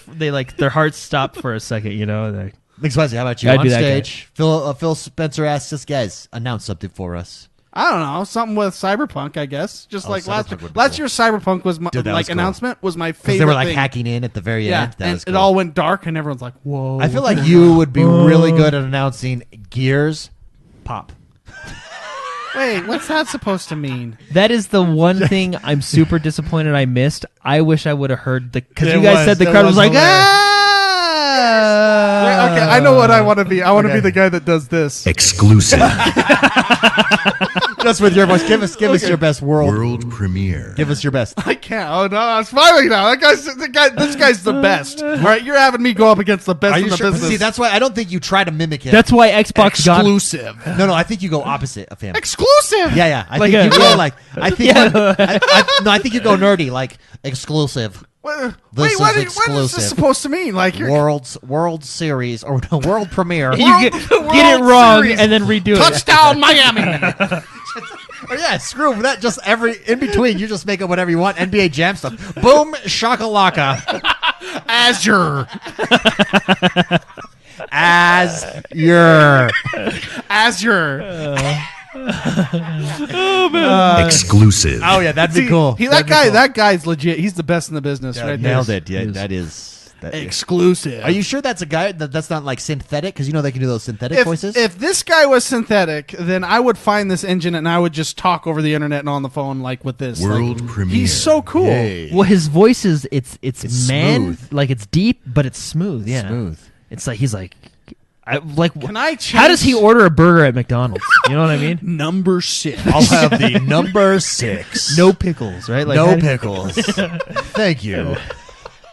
their hearts stop for a second. You know. Like, McSpicy, how about you? I'd On be that guy. stage, Phil Spencer asks us, guys, announce something for us. I don't know, something with Cyberpunk, I guess. Just like last Cyberpunk would be last cool. year's Cyberpunk was my Dude, that was cool. announcement was my Because favorite. they were like thing. hacking in at the very Yeah, end. That and was cool. it all went dark, and everyone's like, "Whoa!" I feel like you would be really good at announcing Gears Pop. Wait, what's that supposed to mean? that is the one thing I'm super disappointed I missed. I wish I would have heard because There you guys was- said the there crowd was was like, hilarious. ah. Okay, I know what I want to be. I want to Okay. be the guy that does this. Exclusive. Just with your voice. Give us your best World premiere. Give us your best. I can't. Oh no, I'm smiling now. This guy's the best. All right, you're having me go up against the best Are in you the sure? business. See, that's why I don't think you try to mimic him. That's why Xbox got. exclusive. No, I think you go opposite of him. Exclusive. Yeah. I Like think a- you go like. I think. Yeah. I think you go nerdy, like exclusive. Wait, This what is is exclusive. this supposed to mean? Like you're World Series or no, World Premiere. You get it World wrong Series. and then redo it. touchdown Miami. Oh, yeah, screw that. Just in between, you just make up whatever you want. NBA Jam stuff. Boom shakalaka. Azure. Azure. Exclusive. Oh yeah, that'd be See, cool. That guy's legit. He's the best in the business. Yeah, right nailed there. it. Yeah, that is. Exclusive. Are you sure that's a guy that's not like synthetic? Because you know they can do those synthetic voices. If this guy was synthetic, then I would find this engine and I would just talk over the internet and on the phone like with this. World Like, premiere. He's so cool. Yay. Well, his voice is it's man, smooth. like it's deep, but it's smooth. Yeah, Smooth. It's like he's like, Can I change? how does he order a burger at McDonald's? You know what I mean? number 6? I'll have the number 6. No pickles, right? Like No how- pickles. Thank you.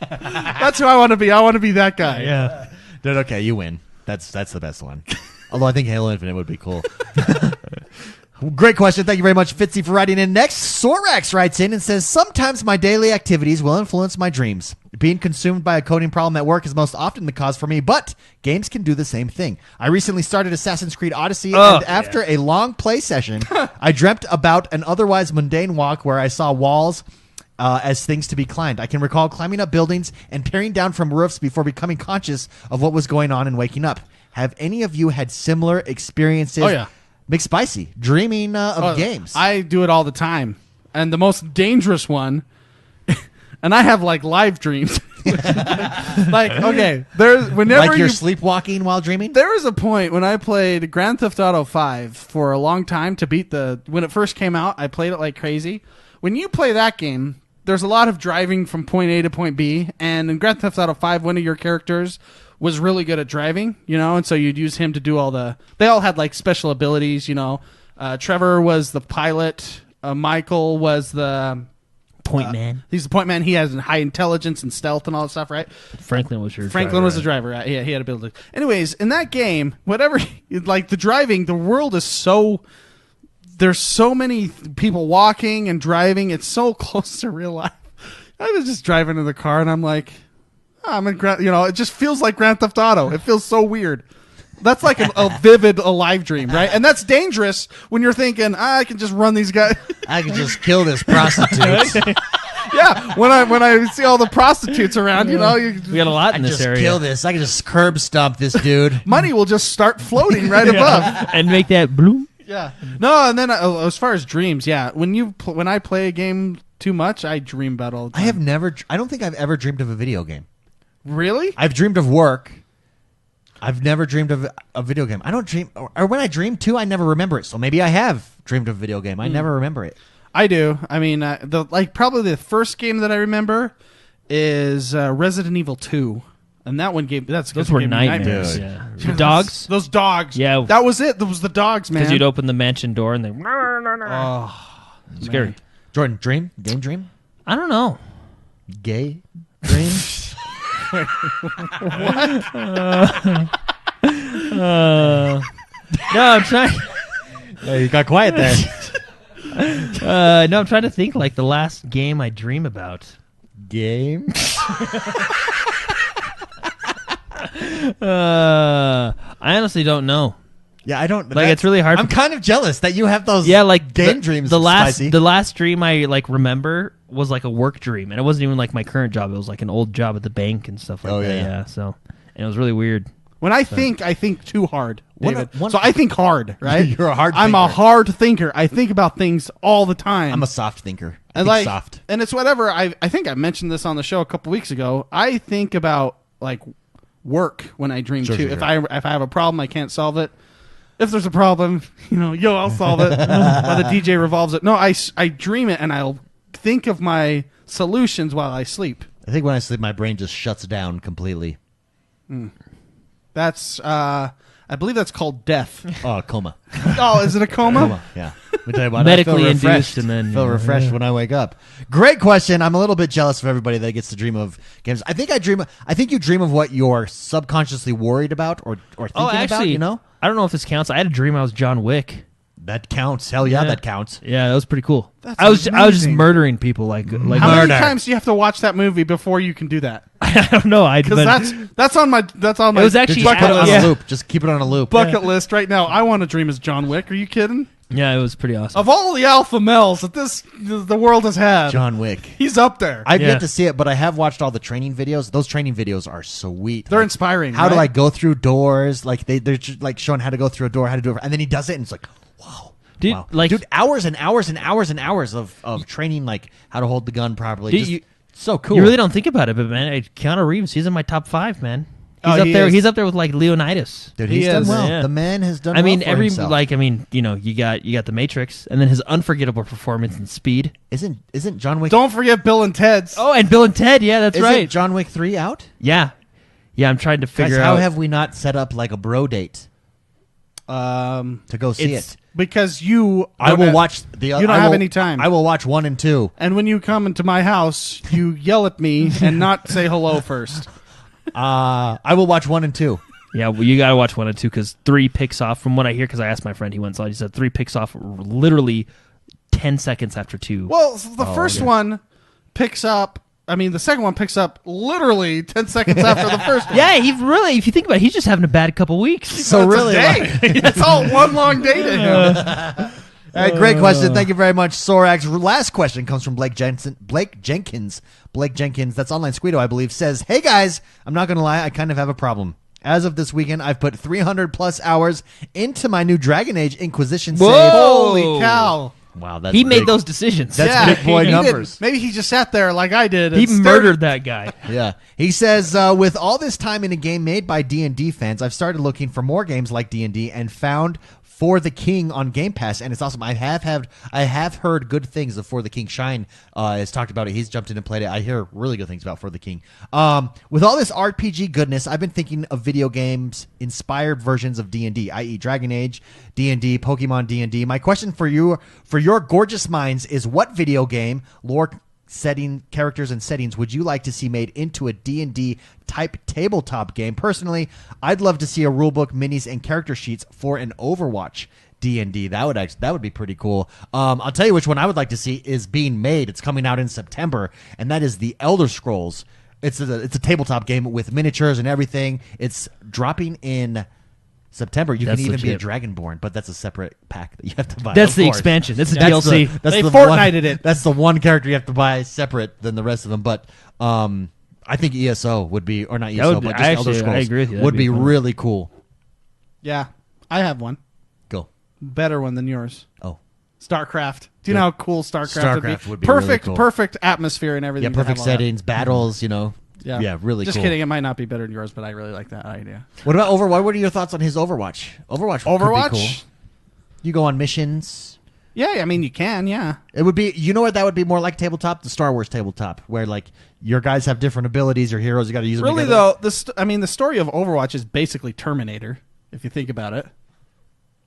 That's who I want to be. I want to be that guy. Yeah. Dude, okay, you win. That's the best one. Although I think Halo Infinite would be cool. Great question. Thank you very much, Fitzy, for writing in. Next, Sorax writes in and says, sometimes my daily activities will influence my dreams. Being consumed by a coding problem at work is most often the cause for me, but games can do the same thing. I recently started Assassin's Creed Odyssey, and after a long play session, I dreamt about an otherwise mundane walk where I saw walls as things to be climbed. I can recall climbing up buildings and peering down from roofs before becoming conscious of what was going on and waking up. Have any of you had similar experiences? Oh, yeah. McSpicy, dreaming of games. I do it all the time. And the most dangerous one, and I have like live dreams. Like, okay, whenever like you're sleepwalking while dreaming? There was a point when I played Grand Theft Auto 5 for a long time to beat when it first came out, I played it like crazy. When you play that game, there's a lot of driving from point A to point B, and in Grand Theft Auto 5, one of your characters was really good at driving, and so you'd use him to do they all had like special abilities, Trevor was the pilot, Michael was the Point man. He's the point man. He has high intelligence and stealth and all that stuff, right? Franklin was your Franklin driver, was the driver, right? Yeah, he had ability. Anyways, in that game, like the driving, the world is there's so many people walking and driving. It's so close to real life. I was just driving in the car and I'm like, I'm in it just feels like Grand Theft Auto. It feels so weird. That's like a vivid, alive dream, right? And that's dangerous when you're thinking, I can just run these guys. I can just kill this prostitute. Yeah, when I see all the prostitutes around, we got a lot in this area. Kill this. I can just curb stomp this dude. Money will just start floating right above and make that bloom. Yeah. No, and then as far as dreams, yeah, when I play a game too much, I dream about all the time. I don't think I've ever dreamed of a video game. Really? I've dreamed of work. I've never dreamed of a video game. I don't dream, or when I dream too, I never remember it. So maybe I have dreamed of a video game. I never remember it. I do. I mean, probably the first game that I remember is Resident Evil 2, and that one those were nightmares. Yeah. The dogs. Those dogs. Yeah, that was it. That was the dogs, man. Because you'd open the mansion door and they. Scary. Man. Jordan, game dream. I don't know. Gay dream. What? No, I'm trying. You got quiet there. No, I'm trying to think like the last game I dream about. Game? I honestly don't know. Yeah, I don't. Like, it's really hard. I'm kind of jealous that you have those. Game dreams. The last dream I remember was like a work dream, and it wasn't even like my current job. It was like an old job at the bank and stuff like that. Yeah. So, and it was really weird. When I think too hard, David. So I think hard, right? You're a hard thinker. I'm a hard thinker. I think about things all the time. I'm a soft thinker. Soft. And it's whatever. I think I mentioned this on the show a couple weeks ago. I think about like work when I dream too. If I have a problem, I can't solve it. If there's a problem, I'll solve it. While the DJ revolves it. No, I dream it and I'll think of my solutions while I sleep. I think when I sleep, my brain just shuts down completely. That's, I believe that's called death. Oh, coma. Oh, is it a coma? Coma, yeah. Let me tell you about Medically I induced and then feel refreshed when I wake up. Great question. I'm a little bit jealous of everybody that gets to dream of games. I think you dream of what you're subconsciously worried about or thinking about, I don't know if this counts. I had a dream I was John Wick. That counts. Hell yeah, that counts. Yeah, that was pretty cool. I was just murdering people like How many times do you have to watch that movie before you can do that? I don't know. Because that's on my It was actually just put it on a loop. Just keep it on a loop. Bucket list right now. I want to dream as John Wick. Are you kidding? Yeah, it was pretty awesome. Of all the alpha males that the world has had, John Wick. He's up there. I've yet to see it, but I have watched all the training videos. Those training videos are sweet. They're inspiring. How to go through doors? Like they're just, like showing how to go through a door, how to do it, and then he does it, and it's like, wow. Dude, hours and hours and hours and hours of training, like how to hold the gun properly. So cool. You really don't think about it, but man, Keanu Reeves, he's in my top 5, man. He's up there with like Leonidas. Dude, he's done well. Yeah. The man has done. Himself. You got the Matrix, and then his unforgettable performance in Speed. Isn't John Wick? Don't forget Bill and Ted's. Oh, and Bill and Ted. Yeah, that's right. John Wick 3 out? Yeah. I'm trying to figure out. How have we not set up like a bro date? To go see it. Because you don't have any time. I will watch 1 and 2. And when you come into my house, you yell at me and not say hello first. I will watch 1 and 2. Yeah, well, you got to watch 1 and 2 because 3 picks off, from what I hear, because I asked my friend, he went and saw it, he said 3 picks off literally 10 seconds after 2. Well, the first one picks up, the second one picks up literally 10 seconds after the first one. Yeah, he really, if you think about it, he's just having a bad couple weeks. So really, it's all one long day to him. All right, great question. Thank you very much, Sorax. Last question comes from Blake Jenkins. Blake Jenkins, that's Online Squeedo, I believe, says, "Hey guys, I'm not going to lie, I kind of have a problem. As of this weekend, I've put 300 plus hours into my new Dragon Age Inquisition save." Holy cow. Wow, that's He big. made those decisions. That's big boy He numbers. Maybe he just sat there like I did. He and murdered that guy. Yeah. He says, with all this time in a game made by D&D fans, I've started looking for more games like D&D and found For the King on Game Pass, and it's awesome. I have heard good things of For the King. Shine has talked about it. He's jumped in and played it. I hear really good things about For the King. With all this RPG goodness, I've been thinking of video games inspired versions of D&D, i.e. Dragon Age, D&D, Pokemon D&D. My question for you, for your gorgeous minds, is what video game, lore, setting, characters, and settings would you like to see made into a D&D type tabletop game? Personally, I'd love to see a rulebook, minis, and character sheets for an Overwatch D&D. That would be pretty cool. I'll tell you which one I would like to see is being made. It's coming out in September, and that is the Elder Scrolls. It's a tabletop game with miniatures and everything. It's dropping in September. You That's can even legit. be a Dragonborn, but that's a separate pack that you have to buy. That's of the course. expansion. That's the That's DLC. That's They the Fortnited one, it. That's the one character you have to buy separate than the rest of them. But I think ESO would be, or not ESO, would be- but just actually, Elder Scrolls I agree with you. That'd would be be fun. really cool. Yeah, I have one. Go. Better one than yours. Oh. StarCraft. Do you know how cool StarCraft, StarCraft would be? really Perfect, cool. perfect atmosphere and everything. Yeah, to perfect have all that. settings, battles, Yeah, really Just cool. kidding. It might not be better than yours, but I really like that idea. What about Overwatch? What are your thoughts on his Overwatch? Overwatch could be cool. You go on missions. Yeah, you can, yeah. It would be, you know what that would be more like tabletop? The Star Wars tabletop, where like your guys have different abilities, your heroes, you got to use them Really, together. though, the story of Overwatch is basically Terminator, if you think about it.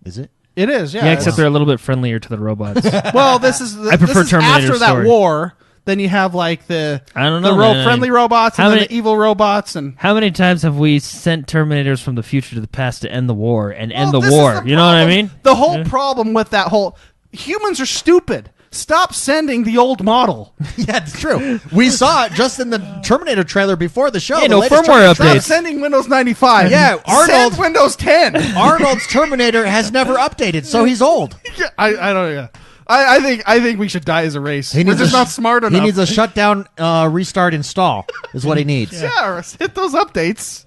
Is it? It is, yeah. Yeah, except they're a little bit friendlier to the robots. Well, this is I prefer this is Terminator's after that story. war. Then you have like the I don't know, the man. friendly robots and How then many- the evil robots and How many times have we sent Terminators from the future to the past to end the war and end Well, the this is war? You know what I problem. mean? The whole problem with that whole humans are stupid. Stop sending the old model. Yeah, it's true. We saw it just in the Terminator trailer before the show. Yeah, the no latest firmware Terminator Stop trailer. updates. sending Windows 95. Yeah, Arnold- Send Windows 10. Arnold's Terminator has never updated, so he's old. Yeah, I don't. Yeah, I think we should die as a race. We're just not smart enough. He needs a shutdown, restart, install. Is what he needs. Yeah, hit those updates.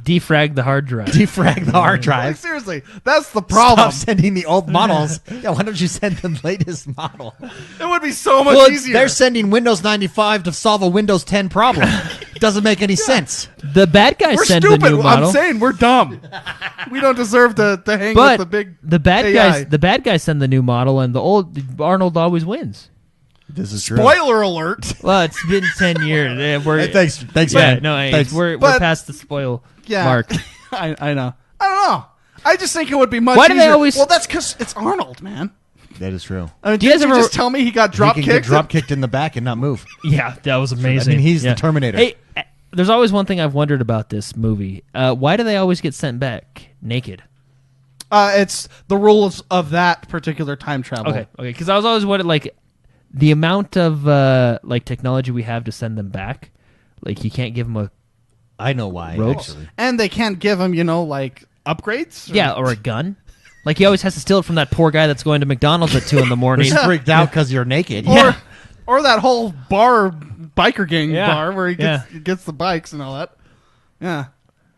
Defrag the hard drive. Defrag the hard Like, drive. seriously, that's the problem. Stop sending the old models. Yeah, why don't you send the latest model? It would be so much Well, easier. they're sending Windows 95 to solve a Windows 10 problem. Doesn't make any sense. The bad guys We're send stupid. the new model. I'm saying we're dumb. We don't deserve to hang but with the big. the bad AI. guys send the new model, and the old Arnold always wins. This is Spoiler alert. Well, it's been 10 years. Yeah, we're, Hey, thanks, yeah, man. no, hey, Thanks. we're But- past the spoil Yeah, mark. I know. I don't know. I just think it would be much. Why do they easier. always- Well, that's because it's Arnold, man. That is true. I mean, Do you guys didn't you ever- just tell me he got drop he can get kicked? drop kicked in the back and not move. Yeah, that was amazing. I mean, he's Yeah. the Terminator. Hey, there's always one thing I've wondered about this movie. Why do they always get sent back naked? It's the rules of that particular time travel. Okay, because I was always wondering, like, the amount of like technology we have to send them back. Like, you can't give them a I know why. Ropes? Actually. And they can't give him, like upgrades. or a gun. Like, he always has to steal it from that poor guy that's going to McDonald's at 2 in the morning. He's freaked out because you're naked. Or, or that whole biker gang Yeah. bar where he gets the bikes and all that. Yeah.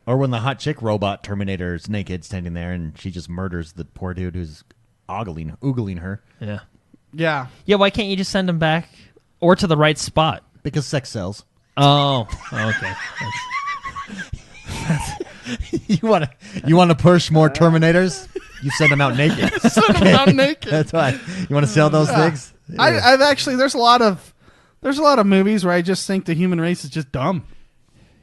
Or when the hot chick robot Terminator is naked, standing there, and she just murders the poor dude who's oogling her Yeah. Yeah. Yeah, why can't you just send them back or to the right spot? because sex sells. Oh, okay. You want to push more Terminators? You send them out naked. Not naked. That's why. You want to sell those things? I've actually there's a lot of movies where I just think the human race is just dumb.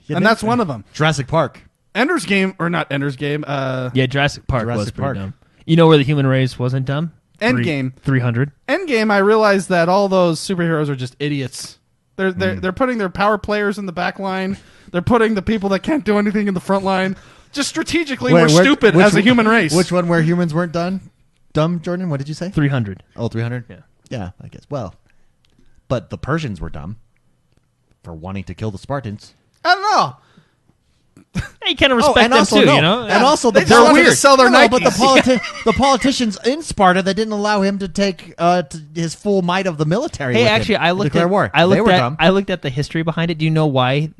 Yeah, And that's one of them. Jurassic Park. Ender's Game or not Ender's Game, Yeah, Jurassic Park was Jurassic pretty Park. dumb. You know where the human race wasn't dumb? Endgame. 300. Endgame, I realized that all those superheroes are just idiots. They're putting their power players in the back line. They're putting the people that can't do anything in the front line. Just strategically, we're stupid as a human race. Which one where humans weren't dumb, Jordan? What did you say? 300. Oh, 300? Yeah. Yeah, I guess. Well, but the Persians were dumb for wanting to kill the Spartans. I don't know. Hey, you kind of respect them too, you know? And also, They just wanted to sell their No, but Nikes. the politicians in Sparta that didn't allow him to take his full might of the military. Hey, with actually, him, I looked declare at war. I They were looked at dumb I looked at the history behind it. Do you know why,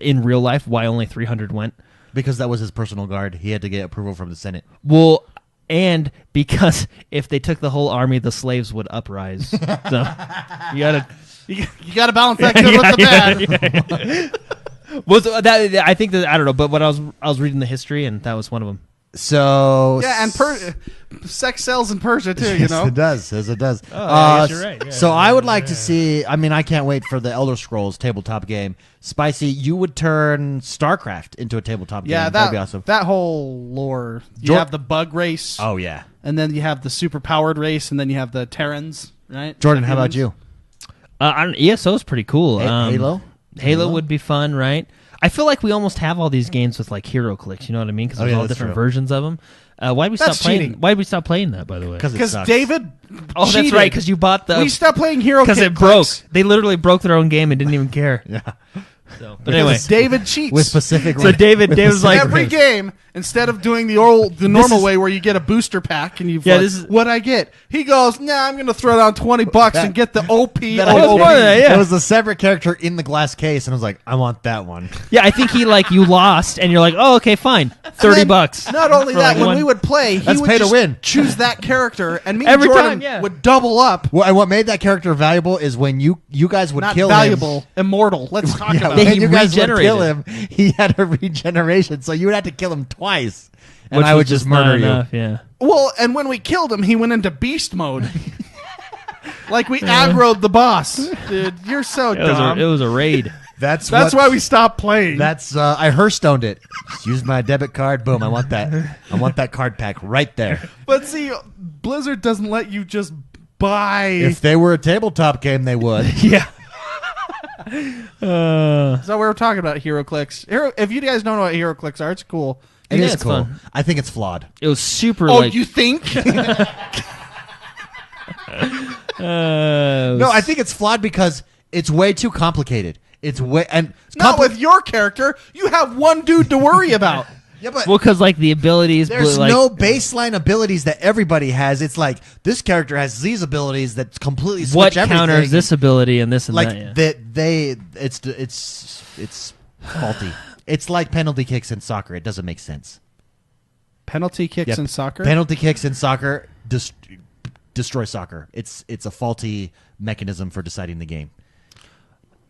in real life, why only 300 went? because that was his personal guard. He had to get approval from the Senate. Well, and because if they took the whole army, the slaves would uprise. So you gotta. You got to balance that good with the bad. Well, so that I think that I don't know, but when I was reading the history, and that was one of them. So Yeah, and sex sells in Persia too. You Yes, know. it does. Yes, it does. Oh, I guess you're right. Yeah, so I would like to see. I mean, I can't wait for the Elder Scrolls tabletop game. Spicy, you would turn StarCraft into a tabletop Yeah, game. That'd be awesome. that whole lore. You Jor- have the bug race, Oh yeah, and then you have the super powered race, and then you have the Terrans, right? Jordan, how about you? ESO is pretty cool. Halo? Halo would be fun, right? I feel like we almost have all these games with like hero clicks. You know what I mean? Because there's all that's different true. versions of them. Why'd we That's stop playing? cheating. Why'd we stop playing that? By the way, Because David. oh, that's cheated. right. Because you bought the We stopped playing Hero because Kit it broke. clicks. They literally broke their own game and didn't even care. Yeah, So, but anyway, David cheats. with specific. so David was like, Every game, instead of doing the normal way where you get a booster pack and you've what I get, he goes, nah, I'm going to throw down $20 and get the OP. That was more than that, yeah. It was a separate character in the glass case, and I was like, I want that one. yeah, I think he like you lost, and you're like, oh, okay, fine, $30. Not only For, that, like, when one- we would play, he That's would pay to just win. choose that character, and me Every and Jordan time, yeah. would double up. Well, and what made that character valuable is when you guys would Not kill valuable, him. immortal. Let's talk Yeah, about They- when he you guys would kill him, regenerated. he had a regeneration, so you would have to kill him twice, and which I was would just not murder you. enough, yeah. Well, and when we killed him, he went into beast mode. Like we aggroed the boss. Dude, you're so dumb. It was a raid. That's why we stopped playing. That's I Hearthstoned it. Just use my debit card. Boom! I want that. I want that card pack right there. But see, Blizzard doesn't let you just buy. If they were a tabletop game, they would. Yeah. So we were talking about hero clicks. If you guys don't know what hero clicks are, it's cool. It Yeah, is it's cool. fun. I think it's flawed. It was super Oh, like. you think? No, I think it's flawed because it's way too complicated. It's way and Not with your character. You have one dude to worry about. yeah, but well, because like the abilities. there's like, no baseline abilities that everybody has. It's like this character has these abilities that completely switch what everything. counters this ability and this and like that. Yeah. it's faulty. It's like penalty kicks in soccer. It doesn't make sense. Penalty kicks Yep. in soccer? Penalty kicks in soccer destroy soccer. It's a faulty mechanism for deciding the game.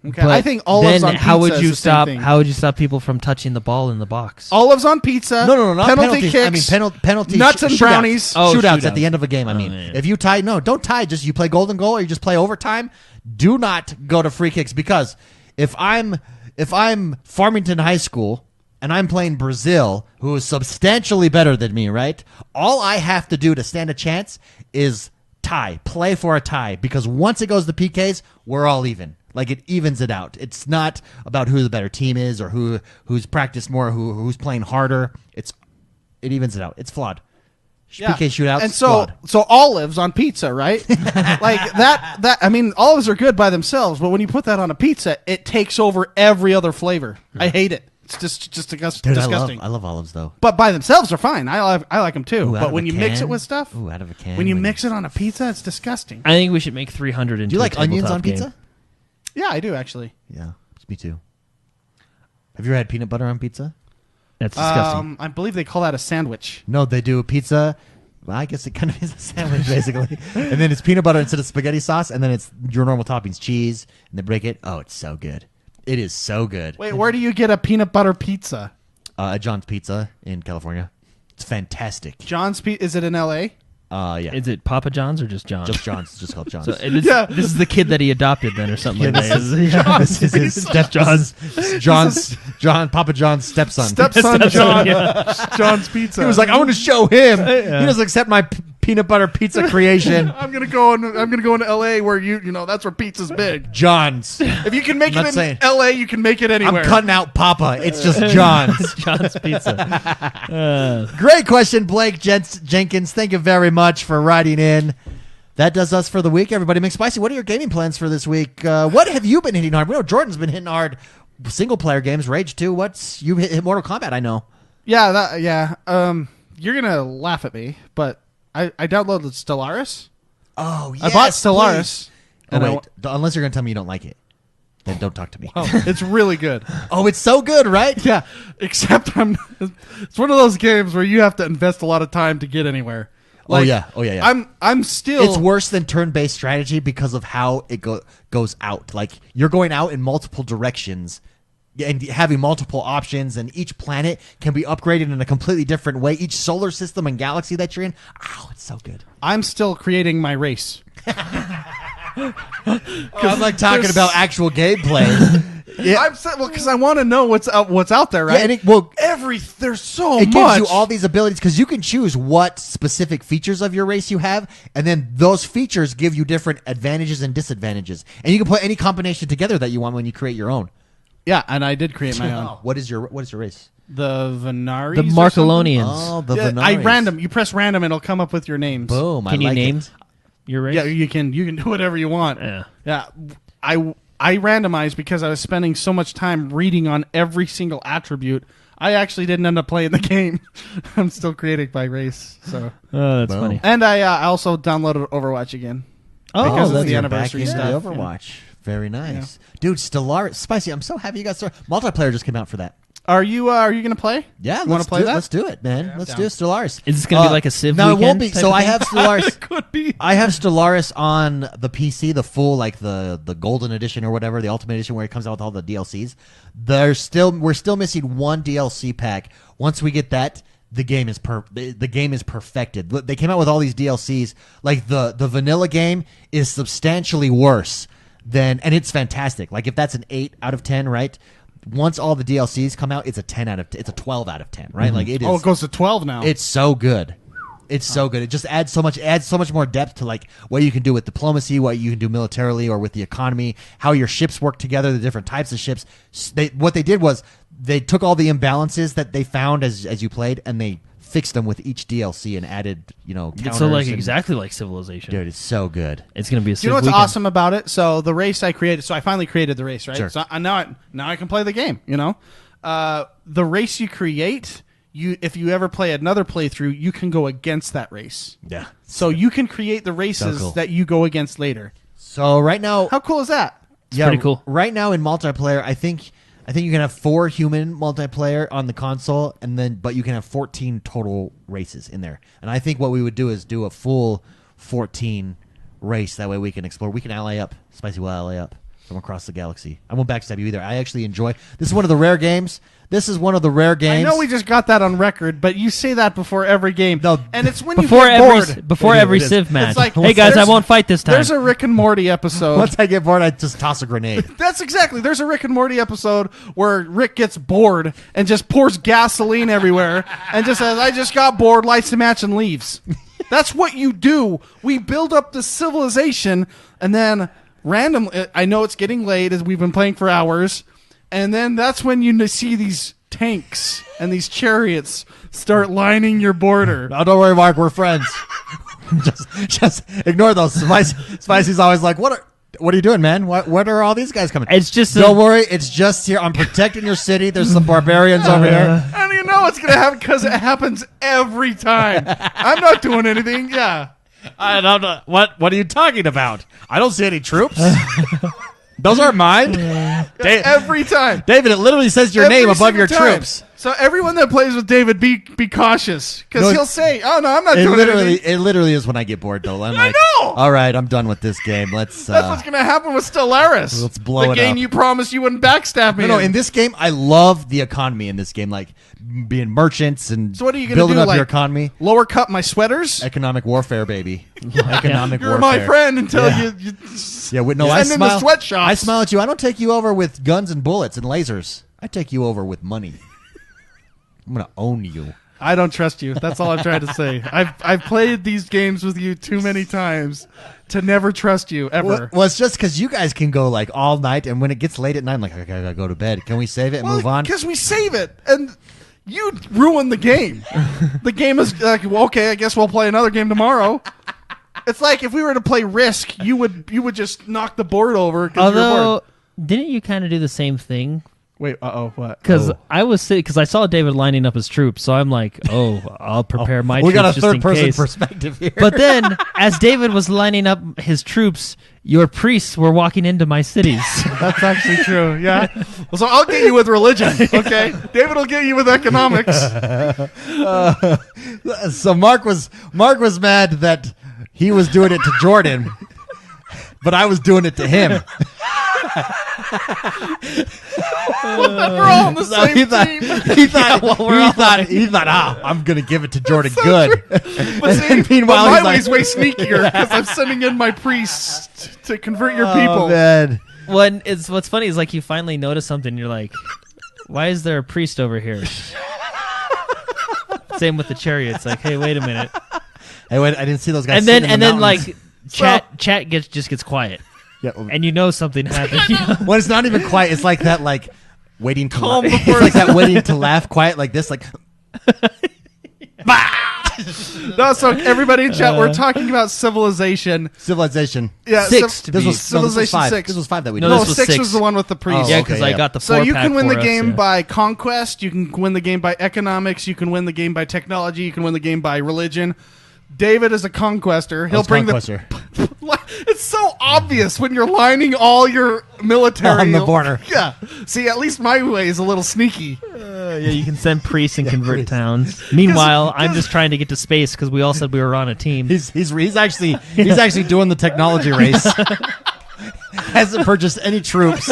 Okay, But I think olives then on pizza how would is you the same stop? thing. How would you stop people from touching the ball in the box? Olives on pizza. No, not penalty penalties. kicks. I mean penalty nuts and shootouts. brownies. Oh, shootouts shootouts. at the end of a game. I mean, yeah. if you tie, don't tie. Just you play golden goal or you just play overtime. Do not go to free kicks because if I'm Farmington High School and I'm playing Brazil, who is substantially better than me, right? All I have to do to stand a chance is tie, play for a tie, because once it goes to PKs, we're all even. Like it evens it out. It's not about who the better team is or who's practiced more, who's playing harder. It evens it out. It's flawed. Yeah. PK shootouts. And so flawed. olives on pizza, right? Like that I mean, olives are good by themselves, but when you put that on a pizza, it takes over every other flavor. I hate it. It's just Dude, disgusting. I love olives though. But by themselves are fine. I like them too. Ooh, out but of when a you mix can? it with stuff, Ooh, out of a can. when you mix it on a pizza, it's disgusting. I think we should make 300 into. Do you like a onions tabletop on game. pizza? Yeah, I do actually. Yeah, me too. Have you ever had peanut butter on pizza? That's disgusting. I believe they call that a sandwich. No, they do a pizza. Well, I guess it kind of is a sandwich, basically. And then it's peanut butter instead of spaghetti sauce, and then it's your normal toppings, cheese, and they break it. Oh, it's so good. It is so good. Wait, where do you get a peanut butter pizza? At John's Pizza in California. It's fantastic. John's Pizza, is it in LA? Yeah. Is it Papa John's or just John? Just John's. It's just called John's. So it is, Yeah. This is the kid that he adopted then, or something like that. This is his Papa John's stepson. Stepson John. John's Pizza. He was like, I want to show him. He doesn't accept my peanut butter pizza creation. I'm gonna go into L.A. where you know that's where pizza's big. John's. If you can make I'm it not in saying. L.A., you can make it anywhere. I'm cutting out Papa. It's just John's. John's Pizza. Great question, Blake Jenkins. Thank you very much for writing in. That does us for the week, everybody. McSpicy, what are your gaming plans for this week? What have you been hitting hard? We know Jordan's been hitting hard single-player games, Rage 2. You hit Mortal Kombat, I know. Yeah. You're gonna laugh at me, but I downloaded Stellaris. Oh, yes, I bought Stellaris. Oh, wait. Unless you're going to tell me you don't like it. Then don't talk to me. It's really good. Oh, it's so good, right? Yeah, except it's one of those games where you have to invest a lot of time to get anywhere. Oh yeah. I'm still. It's worse than turn-based strategy because of how it goes out. Like, you're going out in multiple directions and having multiple options, and each planet can be upgraded in a completely different way. Each solar system and galaxy that you're in. Oh, it's so good. I'm still creating my race. I'm like talking about actual gameplay. Yeah. Because I want to know what's out there, right? Yeah, and there's so it much. gives you all these abilities because you can choose what specific features of your race you have, and then those features give you different advantages and disadvantages, and you can put any combination together that you want when you create your own. Yeah, and I did create my own. What is your race? The Venaris. The Marcolonians. Oh, the Yeah, Venaris. You press random, and it'll come up with your names. Boom! Can you name your race? Yeah, you can do whatever you want. Yeah. I randomized because I was spending so much time reading on every single attribute. I actually didn't end up playing the game. I'm still creating my race. So. Oh, that's funny. And I also downloaded Overwatch again. Because it's it's the the anniversary anniversary stuff. Overwatch. Very nice, dude. Stellaris, Spicy. I'm so happy you got started. Multiplayer just came out for that. Are you going to play? Yeah, you want to play that? Let's do it, man. Let's do Stellaris. Is this going to be like a Civ No, it weekend won't be. type So of I thing? have Stellaris. It could be. I have Stellaris on the PC, the full, like the golden edition or whatever, the ultimate edition where it comes out with all the DLCs. We're still missing one DLC pack. Once we get that, the game is perfected. They came out with all these DLCs. Like the vanilla game is substantially worse than, and it's fantastic. Like if that's an 8 out of 10, right? Once all the DLCs come out, it's a 10 out of it's a 12 out of 10, right? Like it is. Oh, it goes to 12 now. It's so good. It's so good. It just adds so much more depth to like what you can do with diplomacy, what you can do militarily or with the economy, how your ships work together, the different types of ships. What they did was they took all the imbalances that they found as you played, and they fixed them with each DLC and added, counters. So exactly like Civilization. Dude, it's so good. It's going to be a Civ You know what's weekend. awesome about it? So the race I created. So I finally created the race, right? Sure. So now I can play the game. The race you create, if you ever play another playthrough, you can go against that race. Yeah. So you can create the races cool. that you go against later. So right now, How cool is that? pretty cool. Right now in multiplayer, I think you can have 4 human multiplayer on the console, but you can have 14 total races in there. And I think what we would do is do a full 14 race. That way we can explore. We can ally up. Spicy will ally up from across the galaxy. I won't backstab you either. I actually enjoy. This is one of the rare games. I know we just got that on record, but you say that before every game. No, and it's when Before you get bored. before It every is. Civ match. It's like, hey guys, I there's- won't fight this time. There's a Rick and Morty episode. Once I get bored, I just toss a grenade. That's exactly. There's a Rick and Morty episode where Rick gets bored and just pours gasoline everywhere and just says, I just got bored, lights the match, and leaves. That's what you do. We build up the civilization, and then randomly, I know it's getting late as we've been playing for hours, and then that's when you see these tanks and these chariots start lining your border. Oh, don't worry, Mark. We're friends. just ignore those. Spicy's always like, what are you doing, man? What are all these guys coming? It's just don't worry. It's just here. I'm protecting your city. There's some barbarians over here. And you know it's going to happen because it happens every time. I'm not doing anything. Yeah. I don't know. What are you talking about? I don't see any troops. Those aren't mine. Every time. David, it literally says your Every name above single your time. troops. So everyone that plays with David, be cautious because No, he'll say, "Oh no, I'm not It doing anything." it literally is when I get bored, though. I'm like, know! all right, I'm done with this game. Let's. That's what's going to happen with Stellaris. Let's blow the it game up. you promised you wouldn't backstab me. No, in this game, I love the economy in this game, like being merchants and So what are you gonna building do, up like- your economy. lower cut my sweaters. Economic warfare, baby. Economic You're warfare. my friend until Yeah. you Yeah, no, Send I in the smile. sweatshops. I smile at you. I don't take you over with guns and bullets and lasers. I take you over with money. I'm gonna own you. I don't trust you. That's all I'm trying to say. I've played these games with you too many times to never trust you ever. Well, it's just because you guys can go like all night, and when it gets late at night, I'm like, okay, I gotta go to bed. Can we save it and move on? Because we save it, and you ruin the game. The game is like, well, okay, I guess we'll play another game tomorrow. It's like if we were to play Risk, you would just knock the board over because you're bored. Although, didn't you kind of do the same thing? Wait, what? Because I saw David lining up his troops, so I'm like, I'll prepare my We troops got a just in third-person case. perspective here. But then, as David was lining up his troops, your priests were walking into my cities. That's actually true. Yeah. Well, so I'll get you with religion. Okay, David will get you with economics. So Mark was mad that he was doing it to Jordan, but I was doing it to him. We're all on the same team. He thought, I'm gonna give it to Jordan good. But see, meanwhile, my he's like, way's way sneakier because I'm sending in my priests to convert your oh, people. man. What's funny is like you finally notice something, and you're like, why is there a priest over here? Same with the chariots. Like, hey, wait a minute. Hey, wait, I didn't see those guys. And then sitting in the like mountains. chat gets quiet, Yeah. and you know something happened. When it's not even quiet, it's like that, like waiting to Calm laugh. before It's like that waiting to laugh, quiet like this, like. No, so everybody in chat, we're talking about Civilization. Civilization. Yeah, Six to This be. was Civilization five. 6. This was 5 that we No, did. No, this was 6 6. was the one with the priest. Yeah, Oh, because okay, I yeah. got the So you 4-pack can win the for us, game yeah. by conquest. You can win the game by economics. You can win the game by technology. You can win the game by religion. David is a conquester. He'll bring Conquester. It's so obvious when you're lining all your military On the border. Yeah. See, at least my way is a little sneaky. Yeah, you can send priests and convert towns. Meanwhile, I'm just trying to get to space because we all said we were on a team. He's actually doing the technology race. Hasn't purchased any troops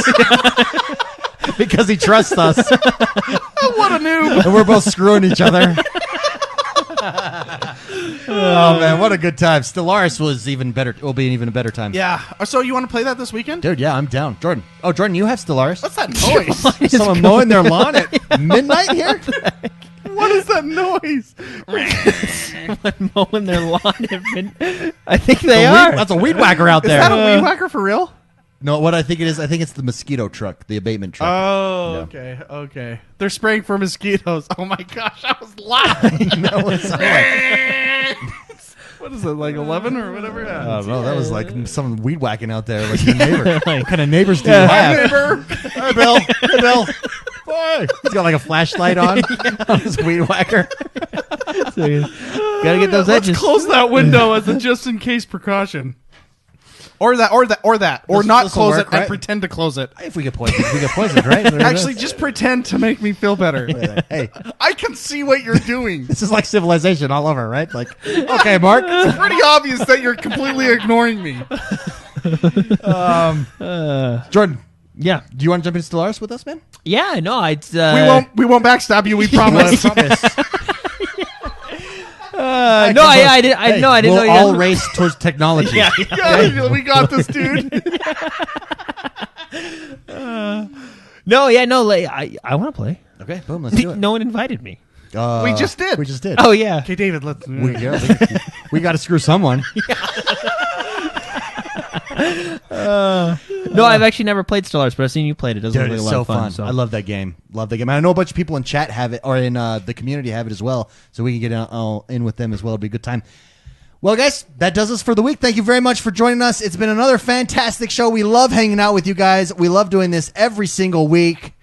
because he trusts us, What a noob. and we're both screwing each other. Oh man, what a good time! Stellaris was even better. Will be an even better time. Yeah. So you want to play that this weekend? Dude. Yeah, I'm down. Jordan. Oh, Jordan, you have Stellaris. What's that noise? Someone mowing their lawn at midnight here. What is that noise? Mowing their lawn. I think they are. That's a weed whacker out Is there. that a weed whacker for real? No, what I think it is, I think it's the mosquito truck, the abatement truck. Oh, Yeah. okay. They're spraying for mosquitoes. Oh my gosh, I was laughing. That was like, What is it, like 11 or whatever? I Yeah. don't know. That was like some weed whacking out there, like your neighbor. What kind of neighbors do you Hi, have? neighbor. Hey, Bill. Hey, Bill. Boy. He's got like a flashlight on his weed whacker. Gotta get those Let's edges. close that window as a just-in-case precaution. Or not This'll close work, it right? and pretend to close it. If we get poisoned, right? There it Actually, is. just pretend to make me feel better. Hey, I can see what you're doing. this is like Civilization all over, right? Like, okay, Mark. It's pretty obvious that you're completely ignoring me. Jordan, Yeah. do you want to jump into Stellaris with us, man? Yeah, no, We won't backstab you. We promise. I didn't know We'll you all guys- race towards technology. Yeah, we got this, dude. I want to play. Okay, boom, let's do it. No one invited me. We just did. We just did. Oh yeah. Okay, David, let's. we got to screw someone. No, I've actually never played Stellaris, but I've seen you played it. It doesn't Dude, look it's like a lot so of fun. So. I love that game. I know a bunch of people in chat have it, or in the community have it as well, so we can get in with them as well. It'll be a good time. Well, guys, that does us for the week. Thank you very much for joining us. It's been another fantastic show. We love hanging out with you guys. We love doing this every single week.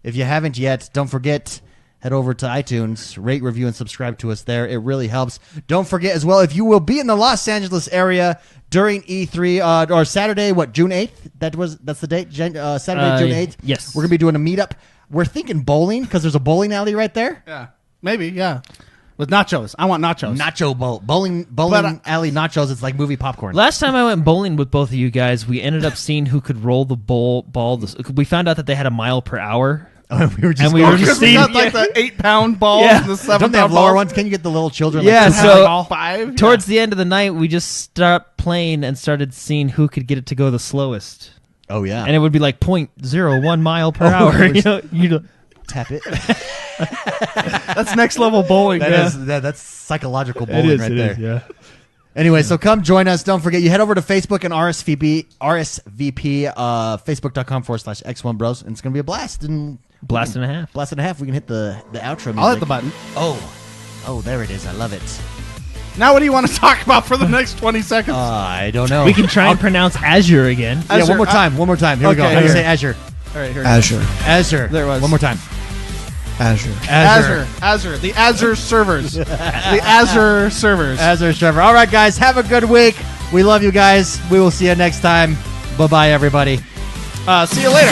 If you haven't yet, don't forget, head over to iTunes, rate, review, and subscribe to us there. It really helps. Don't forget as well, if you will be in the Los Angeles area during E3 or Saturday, June 8th? That's the date. Saturday, June 8th. Yes. We're gonna be doing a meetup. We're thinking bowling because there's a bowling alley right there. Yeah, maybe. Yeah, with nachos. I want nachos. Nacho bowling alley nachos. It's like movie popcorn. Last time I went bowling with both of you guys, we ended up seeing who could roll the ball. We found out that they had a mile per hour. we were just And we going- were just Because we got seeing- like the 8-pound balls Yeah. and the Don't they have 7-pound lower balls. ones? Can you get the little children? Yeah, like, so- all 5. Towards the end of the night, we just stopped playing and started seeing who could get it to go the slowest. oh yeah, And it would be like 0.01 mile per Oh, hour. we You know, tap it. That's next level bowling. That's psychological bowling right there. Yeah. Anyway, so come join us. Don't forget, you head over to Facebook and RSVP, facebook.com/X1Bros, and it's going to be a blast. And Blast and a half. Blast and a half. We can hit the outro music. I'll hit the button. Oh, there it is. I love it. Now, what do you want to talk about for the next 20 seconds? I don't know. We can try and pronounce Azure again. Yeah, Azure. one more time. One more time. Here we go. Okay, How do you here. say Azure? All right, here. Azure. Azure. There it was. One more time. Azure. Azure. The Azure servers. The Azure servers. Azure server. All right, guys. Have a good week. We love you guys. We will see you next time. Bye-bye, everybody. See you later.